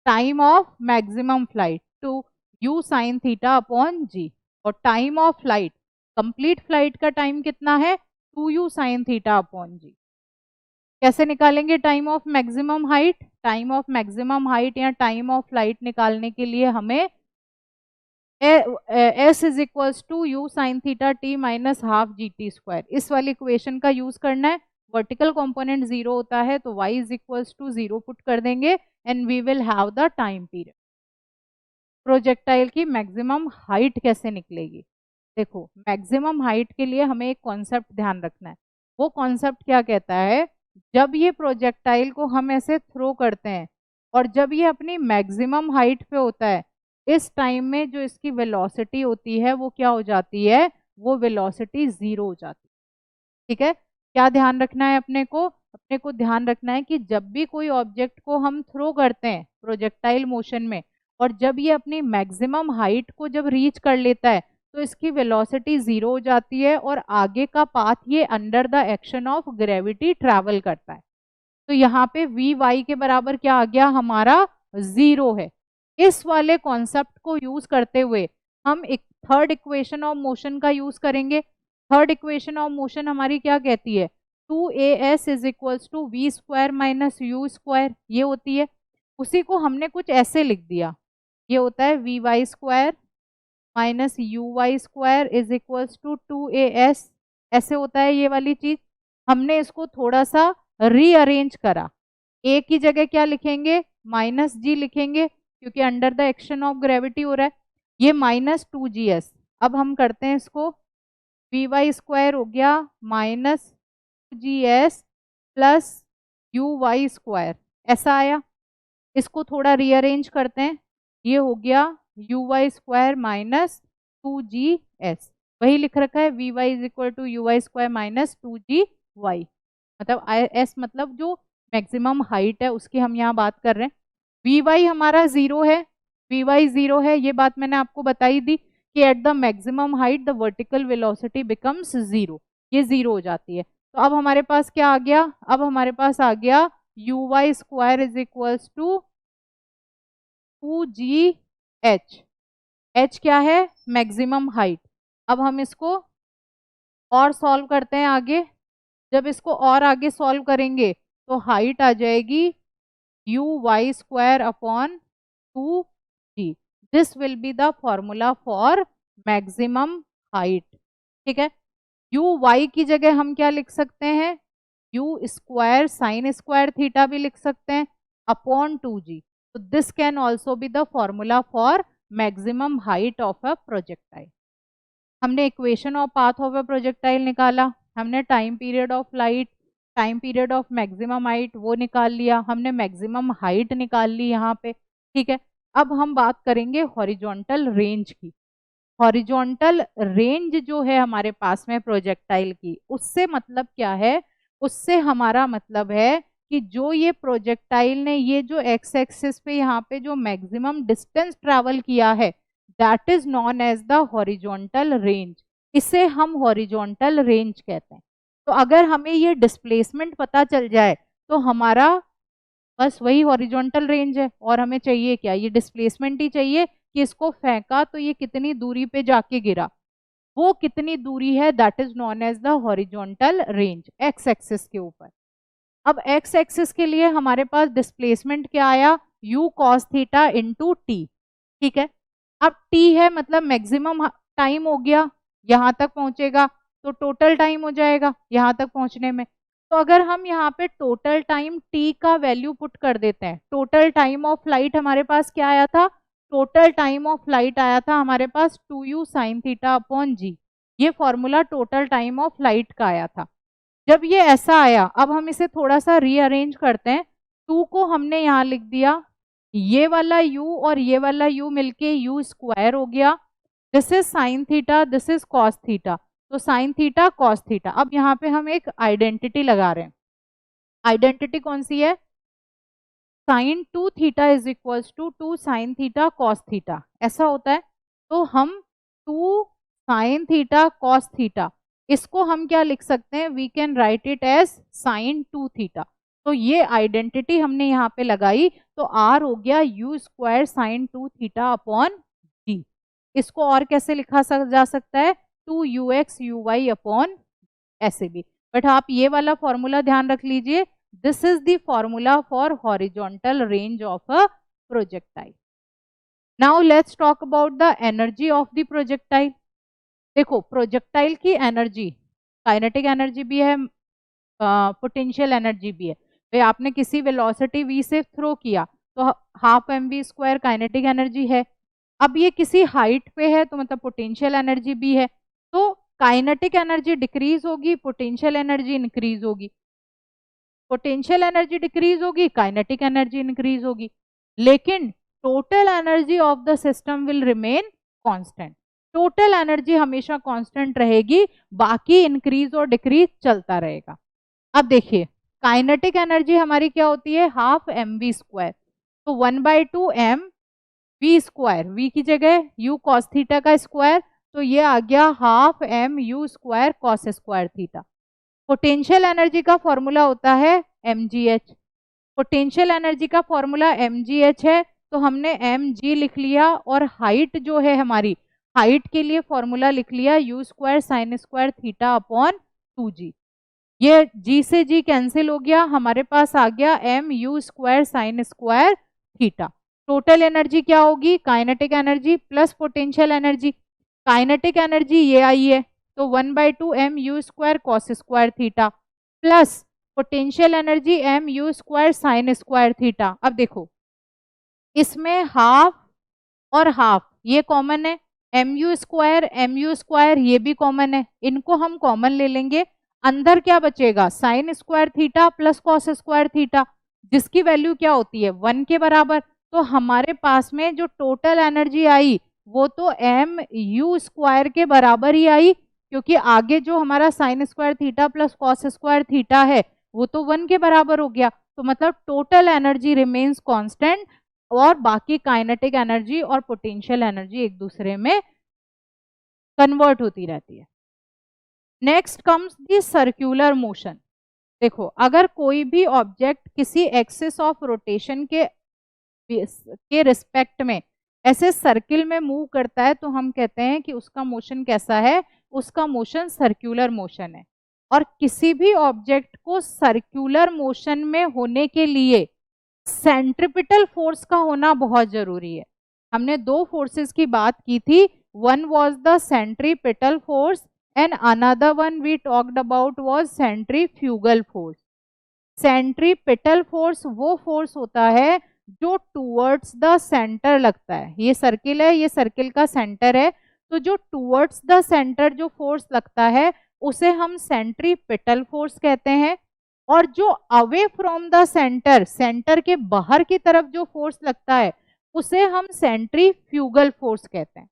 time of maximum flight to u sign theta upon g, और time of flight, complete flight का टाइम कितना है, 2u sign theta upon g. कैसे निकालेंगे time of maximum height, time of maximum height या टाइम ऑफ फ्लाइट निकालने के लिए हमें s is equals to u sign theta t minus half g T square, इस वाली इक्वेशन का यूज करना है। वर्टिकल कंपोनेंट जीरो होता है तो y is equals to zero put कर देंगे, and we will have the time period. Projectile की मैक्सिमम हाइट कैसे निकलेगी, देखो मैक्सिमम हाइट के लिए हमें एक कॉन्सेप्ट ध्यान रखना है, वो कॉन्सेप्ट क्या कहता है, जब ये प्रोजेक्टाइल को हम ऐसे थ्रो करते हैं और जब ये अपनी मैक्सिमम हाइट पे होता है, इस टाइम में जो इसकी वेलोसिटी होती है वो क्या हो जाती है, वो वेलोसिटी जीरो हो जाती है, ठीक है। क्या ध्यान रखना है अपने को ध्यान रखना है कि जब भी कोई ऑब्जेक्ट को हम थ्रो करते हैं प्रोजेक्टाइल मोशन में, और जब ये अपनी मैक्सिमम हाइट को जब रीच कर लेता है तो इसकी वेलोसिटी जीरो हो जाती है, और आगे का पाथ ये under the action of gravity travel करता है। तो यहाँ पे वी वाई के बराबर क्या आ गया, हमारा जीरो है। इस वाले कॉन्सेप्ट को यूज करते हुए हम एक थर्ड इक्वेशन ऑफ मोशन का यूज करेंगे। थर्ड इक्वेशन ऑफ मोशन हमारी क्या कहती है, 2as is equals to we square minus you square, ये होती है। उसी को हमने कुछ ऐसे लिख दिया, ये होता है v Y square minus u y square is equals to 2as, ऐसे होता है ये वाली चीज। हमने इसको थोड़ा सा रीअरेंज करा, ए की जगह क्या लिखेंगे, माइनस जी लिखेंगे, क्योंकि under the action of gravity हो रहा है। ये माइनस 2gs, अब हम करते हैं इसको, वी वाई स्क्वायर हो गया minus gs plus u y square, ऐसा आया। इसको थोड़ा रीअरेंज करते हैं, ये हो गया u y square minus 2gs, वही लिख रखा है v Y is equal to you y square minus 2gy, मतलब एस मतलब जो मैक्सिमम हाइट है उसकी हम यहाँ बात कर रहे हैं। वी वाई हमारा जीरो है, वी वाई जीरो है, ये बात मैंने आपको बताई दी कि at the maximum height the vertical velocity becomes zero, ये जीरो हो जाती है। तो अब हमारे पास क्या आ गया, अब हमारे पास आ गया u y square is equals to 2gh, h क्या है, मैक्सिमम हाइट। अब हम इसको और सॉल्व करते हैं आगे, जब इसको और आगे सॉल्व करेंगे तो हाइट आ जाएगी u y square upon 2g, this will be the formula for maximum height. ठीक है, यू वाई की जगह हम क्या लिख सकते हैं, u square sine square theta भी लिख सकते हैं अपॉन 2g, तो this can also be the formula for maximum height of a projectile. हमने equation of path of a projectile निकाला, हमने time period of light, time period of maximum height वो निकाल लिया, हमने मैक्सिमम हाइट निकाल ली यहाँ पे। ठीक है, अब हम बात करेंगे हॉरिजॉन्टल रेंज की। हॉरिजॉन्टल रेंज जो है हमारे पास में प्रोजेक्टाइल की, उससे मतलब क्या है, उससे हमारा मतलब है कि जो ये प्रोजेक्टाइल ने ये जो एक्स एक्सिस पे यहाँ पे जो मैक्सिमम डिस्टेंस ट्रैवल किया है, that is known as the horizontal range, इसे हम हॉरिजॉन्टल रेंज कहते हैं। तो अगर हमें ये डिस्प्लेसमेंट पता चल जाए तो हमारा बस वही हॉरिजॉन्टल रेंज है, और हमें चाहिए क्या, ये डिस्प्लेसमेंट ही चाहिए कि इसको फेंका तो ये कितनी दूरी पे जाके गिरा, वो कितनी दूरी है, that is known as the horizontal range x axis के ऊपर। अब एक्स एक्सिस के लिए हमारे पास डिस्प्लेसमेंट क्या आया, u cos theta into T. ठीक है, अब t है मतलब मैक्सिमम टाइम हो गया, यहां तक पहुंचेगा तो टोटल टाइम हो जाएगा यहां तक पहुंचने में। तो अगर हम यहाँ पे टोटल टाइम t का वैल्यू पुट कर देते हैं, टोटल टाइम ऑफ फ्लाइट हमारे पास क्या आया था, टोटल टाइम ऑफ फ्लाइट आया था हमारे पास 2u साइन थीटा अपॉन जी, ये formula total time of flight का आया था। जब ये ऐसा आया, अब हम इसे थोड़ा सा रीअरेंज करते हैं, 2 को हमने यहाँ लिख दिया, ये वाला u और ये वाला u मिलके u स्क्वायर हो गया, this is sine theta, this is cos theta, तो साइन थीटा कॉस थीटा। अब यहाँ पे हम एक आइडेंटिटी लगा रहे हैं, आइडेंटिटी कौन सी है, sin 2 theta is equals to 2 sin theta cos theta, ऐसा होता है। तो हम 2 साइन थीटा कॉस थीटा, इसको हम क्या लिख सकते हैं, we can write it as sin 2 theta. तो ये आइडेंटिटी हमने यहाँ पे लगाई, तो आर हो गया u square sine 2 theta upon g. इसको और कैसे लिखा जा सकता है, 2ux uy अपॉन ऐसे भी, बट आप ये वाला फॉर्मूला ध्यान रख लीजिए, this is the formula for horizontal range of a projectile. Now let's talk about the energy of the projectile. देखो प्रोजेक्टाइल की एनर्जी, काइनेटिक एनर्जी भी है, पोटेंशियल एनर्जी भी है। भाई आपने किसी वेलोसिटी v से थ्रो किया तो half mv square kinetic energy है। अब ये किसी हाइट पे है तो मतलब पोटेंशियल एनर्जी भी है, तो काइनेटिक एनर्जी डिक्रीज होगी, पोटेंशियल एनर्जी इंक्रीज होगी, पोटेंशियल एनर्जी डिक्रीज होगी, काइनेटिक एनर्जी इंक्रीज होगी, लेकिन total energy of the system will remain constant. Total energy हमेशा कांस्टेंट रहेगी, बाकी इंक्रीज और डिक्रीज चलता रहेगा। अब देखिए काइनेटिक एनर्जी हमारी क्या होती है, हाफ एम वी स्क्वायर, तो 1/2 एम वी स्क्वायर, वी की जगह यू कॉस थीटा का स्क्वायर, तो ये आ गया half m u square cos square theta. Potential energy का फॉर्मूला होता है mgh, पोटेंशियल एनर्जी का फॉर्मूला mgh है, तो हमने mg लिख लिया, और हाइट जो है हमारी, हाइट के लिए फॉर्मूला लिख लिया you square sine square theta upon 2g। ये g से g कैंसिल हो गया, हमारे पास आ गया m u square sine square theta. Total energy क्या होगी, kinetic energy plus potential energy. Kinetic energy ये आई है, तो 1/2 m u square cos square theta plus potential energy m u square sine square theta. अब देखो इसमें हाफ और हाफ ये कॉमन है, एम यू स्क्वायर ये भी कॉमन है, इनको हम कॉमन ले लेंगे। अंदर क्या बचेगा, sign square theta plus cos square theta, जिसकी वैल्यू क्या होती है 1 के बराबर। तो हमारे पास में जो टोटल एनर्जी आई वो तो एम यू स्क्वायर के बराबर ही आई, क्योंकि आगे जो हमारा sign square theta plus cos square theta है वो तो 1 के बराबर हो गया। तो मतलब टोटल एनर्जी रिमेन्स कांस्टेंट और बाकी काइनेटिक एनर्जी और पोटेंशियल एनर्जी एक दूसरे में कन्वर्ट होती रहती है। Next comes the circular motion. देखो अगर कोई भी ऑब्जेक्ट किसी एक्सिस ऑफ रोटेशन के रिस्पेक्ट में ऐसे सर्किल में मूव करता है तो हम कहते हैं कि उसका मोशन कैसा है, उसका मोशन सर्कुलर मोशन है। और किसी भी ऑब्जेक्ट को सर्कुलर मोशन में होने के लिए सेंट्रिपिटल फोर्स का होना बहुत जरूरी है। हमने दो फोर्सेस की बात की थी, one was the centripetal force and another one we talked about was centrifugal force. Centripetal force वो फोर्स होता है जो टूवर्ड्स द सेंटर लगता है। ये सर्किल है, ये सर्किल का सेंटर है, तो जो टूवर्ड्स द सेंटर जो फोर्स लगता है उसे हम सेंट्रीपिटल फोर्स कहते हैं। और जो away from the centre, centre के बाहर की तरफ जो फोर्स लगता है उसे हम सेंट्रीफ्यूगल फोर्स कहते हैं।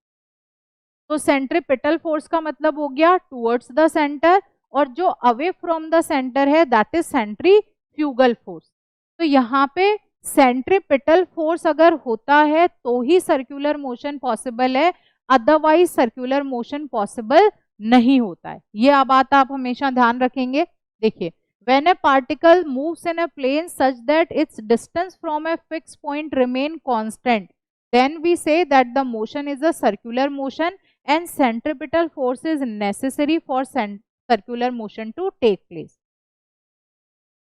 तो सेंट्रीपिटल फोर्स का मतलब हो गया टुवर्ड्स द सेंटर, और जो अवे फ्रॉम द सेंटर है दैट इज सेंट्रीफ्यूगल फोर्स। तो यहाँ पे सेंट्रीपिटल फोर्स अगर होता है तो ही सर्कुलर मोशन पॉसिबल है, अदरवाइज सर्कुलर मोशन पॉसिबल नहीं होता है। ये बात आप हमेशा ध्यान रखेंगे। देखिए when a particle moves in a plane such that its distance from a fixed point remain constant, then we say that the motion is a circular motion and centripetal force is necessary for circular motion to take place.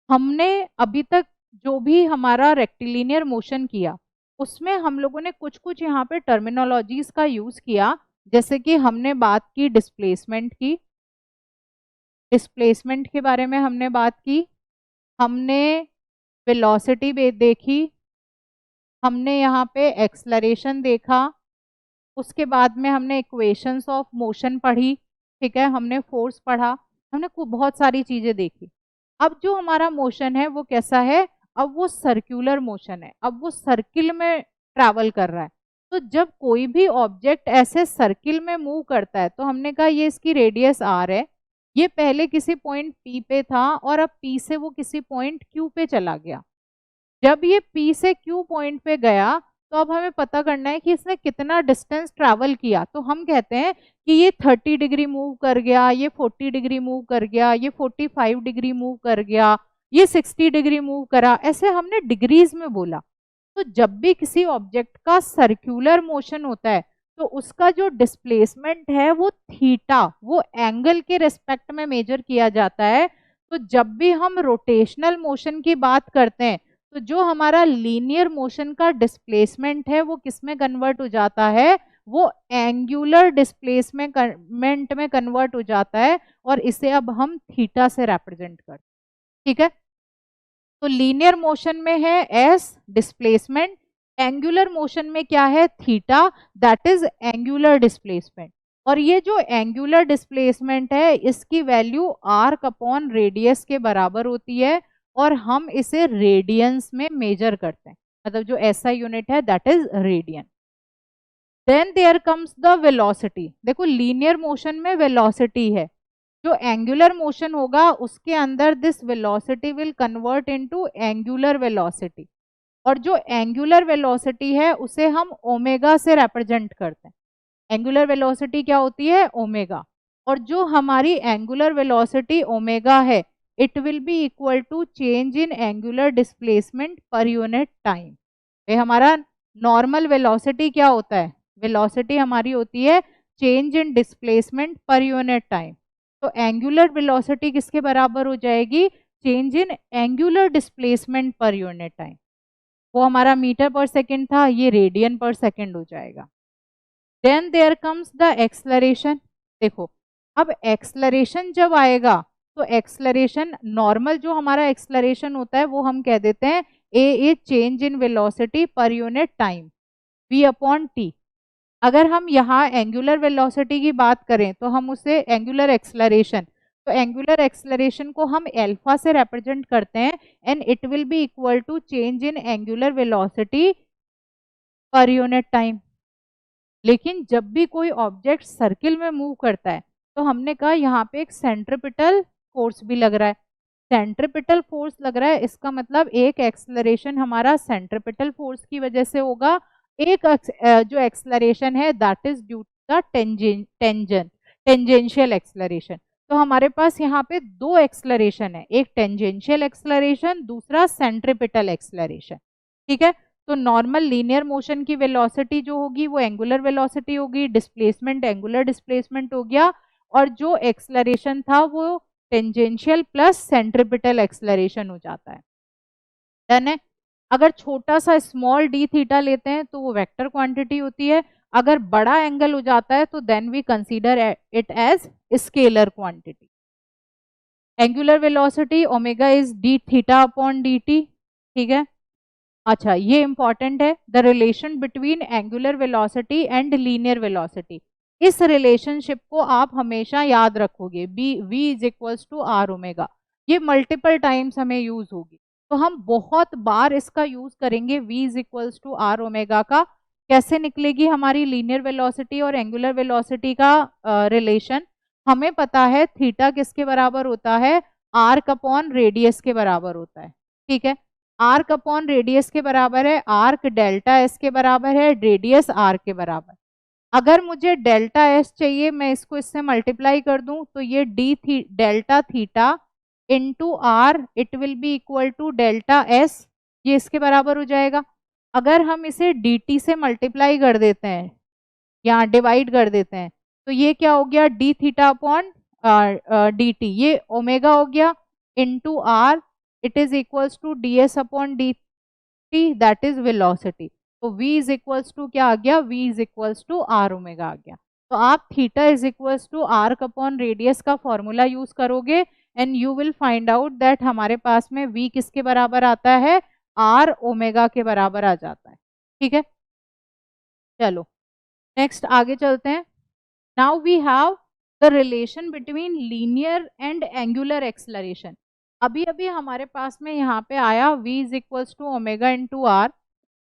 हमने अभी तक जो भी हमारा रेक्टिलिनियर मोशन किया उसमें हम लोगों ने कुछ कुछ यहाँ पे टर्मिनोलॉजीज का यूज किया, जैसे कि हमने बात की डिस्प्लेसमेंट की, डिस्प्लेसमेंट के बारे में हमने बात की, हमने वेलोसिटी देखी, हमने यहाँ पे एक्सलरेशन देखा, उसके बाद में हमने इक्वेशंस ऑफ मोशन पढ़ी, ठीक है, हमने फोर्स पढ़ा, हमने बहुत सारी चीजें देखी। अब जो हमारा मोशन है वो कैसा है, अब वो सर्कुलर मोशन है, अब वो सर्किल में ट्रैवल कर रहा है। तो जब कोई भी ऑब्जेक्ट ऐसे सर्किल में मूव करता है तो हमने कहा ये इसकी रेडियस आर है, ये पहले किसी पॉइंट P पे था और अब P से वो किसी पॉइंट Q पे चला गया। जब ये P से Q पॉइंट पे गया तो अब हमें पता करना है कि इसने कितना डिस्टेंस ट्रैवल किया। तो हम कहते हैं कि ये 30 डिग्री मूव कर गया, ये 40 डिग्री मूव कर गया, ये 45 डिग्री मूव कर गया, ये 60 डिग्री मूव करा, ऐसे हमने डिग्रीज में बोला। तो जब भी किसी ऑब्जेक्ट का सर्कुलर मोशन होता है तो उसका जो डिस्प्लेसमेंट है वो थीटा, वो एंगल के रिस्पेक्ट में मेजर किया जाता है। तो जब भी हम रोटेशनल मोशन की बात करते हैं तो जो हमारा लीनियर मोशन का डिस्प्लेसमेंट है वो किस में कन्वर्ट हो जाता है, वो एंगुलर डिस्प्लेसमेंट में कन्वर्ट हो जाता है, और इसे अब हम थीटा से रिप्रेजेंट करते हैं, ठीक है। तो लीनियर मोशन में है एस डिस्प्लेसमेंट, एंगुलर मोशन में क्या है theta, that is angular displacement. और ये जो एंगुलर डिस्प्लेसमेंट है इसकी वैल्यू आर्क अपॉन रेडियस के बराबर होती है, और हम इसे रेडियंस में मेजर करते हैं, मतलब जो एसआई यूनिट है that is radian. Then there comes the velocity. देखो लीनियर मोशन में वेलोसिटी है, जो एंगुलर मोशन होगा उसके अंदर this velocity will convert into angular velocity, और जो एंगुलर वेलोसिटी है उसे हम ओमेगा से रिप्रेजेंट करते हैं। एंगुलर वेलोसिटी क्या होती है ओमेगा, और जो हमारी एंगुलर वेलोसिटी ओमेगा है it will be equal to change in angular displacement पर यूनिट टाइम। ये हमारा नॉर्मल वेलोसिटी क्या होता है, वेलोसिटी हमारी होती है चेंज इन डिस्प्लेसमेंट पर यूनिट टाइम। तो एंगुलर वेलोसिटी किसके बराबर हो जाएगी? चेंज इन एंगुलर डिस्प्लेसमेंट पर यूनिट टाइम। वो हमारा मीटर पर सेकेंड था, ये रेडियन पर सेकेंड हो जाएगा। Then there comes the acceleration. देखो अब एक्सलरेशन जब आएगा तो एक्सलरेशन नॉर्मल जो हमारा एक्सलरेशन होता है वो हम कह देते हैं a is change in velocity पर unit time, v upon t. अगर हम यहाँ एंगुलर वेलोसिटी की बात करें तो हम उसे एंगुलर एक्सलरेशन, तो एंगुलर एक्सलरेशन को हम अल्फा से रिप्रेजेंट करते हैं and it will be equal to change in angular velocity पर यूनिट टाइम। लेकिन जब भी कोई ऑब्जेक्ट सर्किल में मूव करता है तो हमने कहा यहाँ पे एक सेंट्रिपिटल फोर्स भी लग रहा है। सेंट्रिपिटल फोर्स लग रहा है, इसका मतलब एक एक्सलरेशन हमारा सेंट्रिपिटल फोर्स की वजह से होगा, एक जो एक्सलरेशन है that is due to the tangential acceleration. तो हमारे पास यहाँ पे दो एक्सलरेशन है, एक टेंजेंशियल एक्सलरेशन, दूसरा सेंट्रिपिटल एक्सलरेशन। ठीक है, तो नॉर्मल लीनियर मोशन की वेलोसिटी जो होगी वो एंगुलर वेलोसिटी होगी, डिस्प्लेसमेंट एंगुलर डिस्प्लेसमेंट हो गया, और जो एक्सलरेशन था वो टेंजेंशियल प्लस सेंट्रिपिटल एक्सलरेशन हो जाता है। डन है। अगर छोटा सा स्मॉल डी थीटा लेते हैं तो वो वेक्टर क्वांटिटी होती है, अगर बड़ा एंगल हो जाता है तो then we consider it as scalar quantity. Angular velocity omega is d theta upon D t. ठीक है, अच्छा ये इंपॉर्टेंट है, the relation between angular velocity and linear velocity. इस रिलेशनशिप को आप हमेशा याद रखोगे, b v is equals to r omega. ये मल्टीपल टाइम्स हमें यूज होगी, तो हम बहुत बार इसका यूज करेंगे, v is equals to r omega का। कैसे निकलेगी हमारी लीनियर वेलोसिटी और एंगुलर वेलोसिटी का रिलेशन? हमें पता है थीटा किसके बराबर होता है? आर्क अपॉन रेडियस के बराबर होता है। ठीक है, आर्क अपॉन रेडियस के बराबर है, आर्क डेल्टा एस के बराबर है, रेडियस आर के बराबर। अगर मुझे डेल्टा एस चाहिए, मैं इसको इससे मल्टीप्लाई कर दूं तो ये delta theta into r it will be equal to delta s, ये इसके बराबर हो जाएगा। अगर हम इसे डी टी से मल्टीप्लाई कर देते हैं, यहाँ डिवाइड कर देते हैं, तो ये क्या हो गया? D theta upon D t, ये ओमेगा हो गया, into r it is equals to d s upon D t, that is velocity. तो v इज इक्वल्स टू क्या आ गया? v is equals to r omega आ गया। तो आप theta is equals to arc upon radius का फॉर्मूला यूज करोगे and you will find out that हमारे पास में v किसके बराबर आता है? आर ओमेगा के बराबर आ जाता है। ठीक है, चलो नेक्स्ट आगे चलते हैं। Now we have the relation between linear and angular acceleration. अभी अभी हमारे पास में यहाँ पे आया v is equals to omega into r.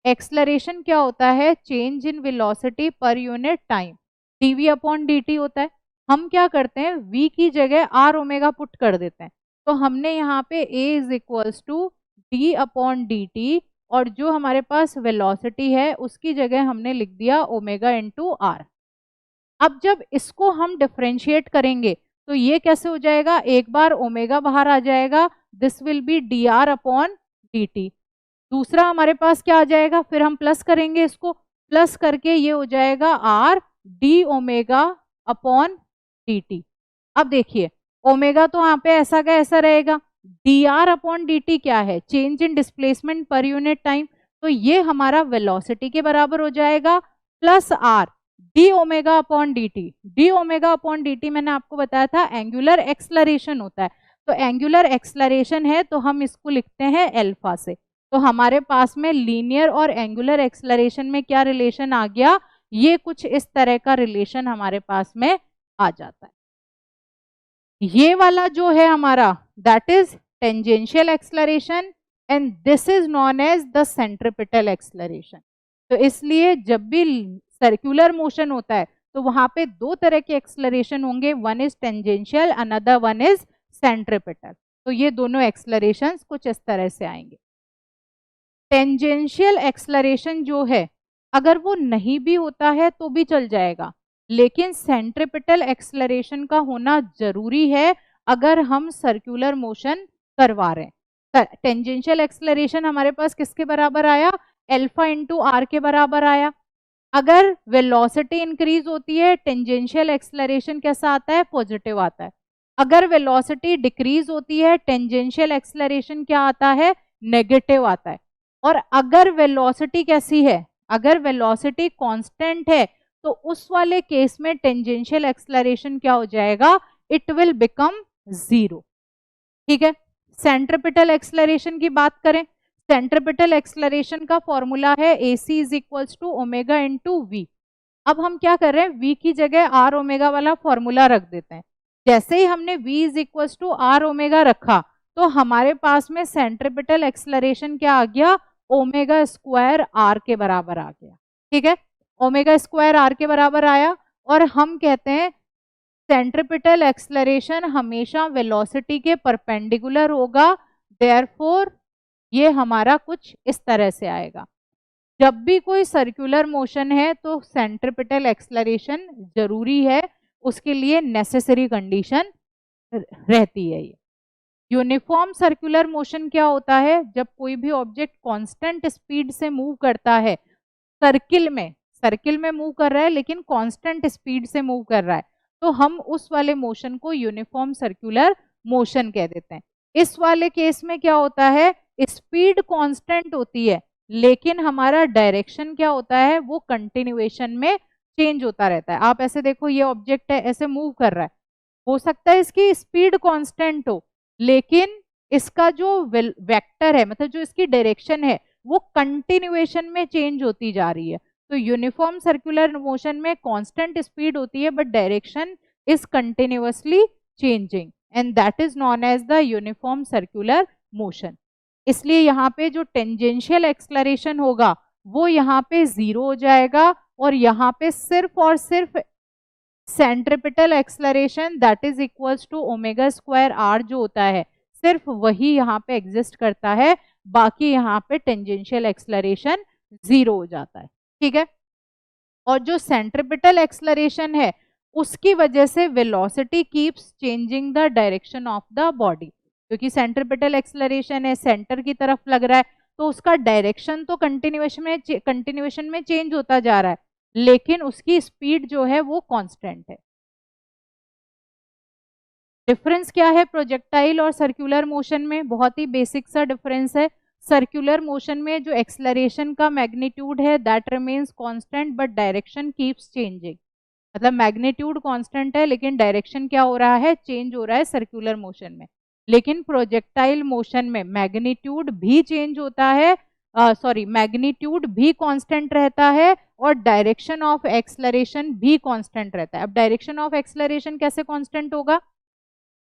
Acceleration क्या होता है? चेंज इन वेलोसिटी पर unit time, dv upon dt होता है। हम क्या करते हैं, v की जगह r ओमेगा पुट कर देते हैं, तो हमने यहाँ पे a is equals to d upon dt, और जो हमारे पास वेलोसिटी है उसकी जगह हमने लिख दिया ओमेगा इंटू आर। अब जब इसको हम डिफ्रेंशिएट करेंगे तो ये कैसे हो जाएगा? एक बार ओमेगा बाहर आ जाएगा, this will B D R upon D T. दूसरा हमारे पास क्या आ जाएगा? फिर हम प्लस करेंगे, इसको प्लस करके ये हो जाएगा R D omega upon D T. अब देखिए ओमेगा तो यहाँ पे ऐसा का ऐसा रहेगा, D R upon D T क्या है? चेंज इन डिस्प्लेसमेंट पर यूनिट टाइम, तो ये हमारा वेलोसिटी के बराबर हो जाएगा, plus R D omega upon D T. D omega upon D T मैंने आपको बताया था एंगुलर एक्सलरेशन होता है, तो एंगुलर एक्सलरेशन है तो हम इसको लिखते हैं एल्फा से। तो हमारे पास में लीनियर और एंगुलर एक्सलरेशन में क्या रिलेशन आ गया? ये कुछ इस तरह का रिलेशन हमारे पास में आ जाता है। ये वाला जो है हमारा that is tangential acceleration and this is known as the centripetal acceleration. तो इसलिए जब भी सर्कुलर मोशन होता है तो वहां पे दो तरह के एक्सलरेशन होंगे, one is tangential, another one is centripetal. तो ये दोनों एक्सलरेशंस कुछ इस तरह से आएंगे। टेंजेंशियल एक्सलरेशन जो है अगर वो नहीं भी होता है तो भी चल जाएगा, लेकिन सेंट्रिपिटल एक्सलरेशन का होना जरूरी है अगर हम सर्कुलर मोशन करवा रहे हैं। टेंजेंशियल एक्सलरेशन हमारे पास किसके बराबर आया? एल्फा इंटू आर के बराबर आया। अगर वेलोसिटी इंक्रीज होती है टेंजेंशियल एक्सलरेशन कैसा आता है? पॉजिटिव आता है। अगर वेलोसिटी डिक्रीज होती है टेंजेंशियल एक्सेलरेशन क्या आता है, नेगेटिव आता है। और अगर वेलोसिटी कैसी है, अगर वेलोसिटी कांस्टेंट है तो उस वाले केस में टेंजेंशियल एक्सेलरेशन क्या हो जाएगा, इट विल बिकम जीरो। ठीक है, सेंट्रिपिटल एक्सेलरेशन की बात करें, सेंट्रिपिटल एक्सेलरेशन का फॉर्मूला है AC is equals to omega into v. अब हम क्या कर रहे हैं, v की जगह r ओमेगा वाला फॉर्मूला रख देते हैं। जैसे ही हमने v is equals to r omega रखा तो हमारे पास में सेंट्रिपिटल एक्सेलरेशन क्या आ गया, ओमेगा स्क्वायर r के बराबर आ गया। ठीक है, ओमेगा स्क्वायर r के बराबर आया और हम कहते हैं सेंट्रिपिटल एक्सेलरेशन हमेशा वेलोसिटी के परपेंडिकुलर होगा, देयरफॉर ये हमारा कुछ इस तरह से आएगा। जब भी कोई सर्कुलर मोशन है तो सेंट्रिपिटल एक्सेलरेशन जरूरी है, उसके लिए नेसेसरी कंडीशन रहती है ये। यूनिफॉर्म सर्कुलर मोशन क्या होता है, जब कोई भी ऑब्जेक्ट कांस्टेंट स्पीड से मूव करता है, सर्किल में मूव कर रहा है लेकिन कांस्टेंट स्पीड से मूव कर रहा है, तो हम उस वाले मोशन को यूनिफॉर्म सर्कुलर मोशन कह देते हैं। इस वाले केस में क्या होता है, स्पीड कांस्टेंट होती है लेकिन हमारा डायरेक्शन क्या होता है, वो कंटिन्यूएशन में चेंज होता रहता है। आप ऐसे देखो, ये ऑब्जेक्ट है ऐसे मूव कर रहा है, हो सकता है इसकी स्पीड कांस्टेंट हो लेकिन इसका जो वेक्टर है, मतलब जो इसकी डायरेक्शन है, वो कंटिन्यूएशन में चेंज होती जा रही है। तो यूनिफॉर्म सर्कुलर मोशन में कांस्टेंट स्पीड होती है but direction is continuously changing and that is known as the uniform circular motion. इसलिए यहाँ पे जो टेंजेंशियल एक्सेलरेशन होगा वो यहाँ पे जीरो हो जाएगा और यहाँ पे सिर्फ और सिर्फ centripetal acceleration that is equals to omega square r जो होता है, सिर्फ वही यहाँ पे एग्जिस्ट करता है, बाकी यहाँ पे टेंजेंशियल एक्सेलरेशन जीरो हो जाता है। ठीक है, और जो सेंट्रिपिटल एक्सेलरेशन है उसकी वजह से velocity keeps changing the direction of the body, क्योंकि सेंट्रिपिटल एक्सेलरेशन है, सेंटर की तरफ लग रहा है, तो उसका डायरेक्शन तो कंटिन्यूएशन में चेंज होता जा रहा है लेकिन उसकी स्पीड जो है वो कांस्टेंट है। डिफरेंस क्या है प्रोजेक्टाइल और सर्कुलर मोशन में, बहुत ही बेसिक सा डिफरेंस है। सर्कुलर मोशन में जो एक्सेलरेशन का मैग्नीट्यूड है that remains constant but direction keeps changing, मतलब मैग्नीट्यूड कांस्टेंट है लेकिन डायरेक्शन क्या हो रहा है, चेंज हो रहा है सर्कुलर मोशन में। लेकिन प्रोजेक्टाइल मोशन में मैग्नीट्यूड भी चेंज होता है, मैग्नीट्यूड भी कांस्टेंट रहता है और डायरेक्शन ऑफ एक्सेलरेशन भी कांस्टेंट रहता है। अब डायरेक्शन ऑफ एक्सेलरेशन कैसे कांस्टेंट होगा,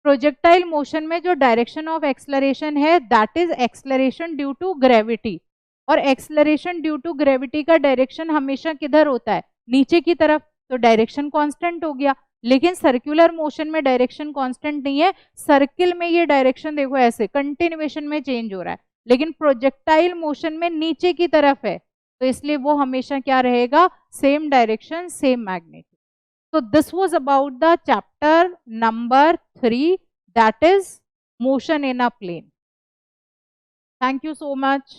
प्रोजेक्टाइल मोशन में जो डायरेक्शन ऑफ एक्सेलरेशन है that is acceleration due to gravity, और एक्सेलरेशन ड्यू टू ग्रेविटी का डायरेक्शन हमेशा किधर होता है, नीचे की तरफ, तो डायरेक्शन कांस्टेंट हो गया। लेकिन सर्कुलर मोशन में डायरेक्शन कांस्टेंट नहीं है, सर्किल में ये डायरेक्शन देखो ऐसे कंटिन्यूएशन में चेंज हो रहा है, लेकिन प्रोजेक्टाइल मोशन में नीचे की तरफ है, तो इसलिए वो हमेशा क्या रहेगा, same direction same magnitude. So this was about the chapter number 3, that is motion in a plane. Thank you so much.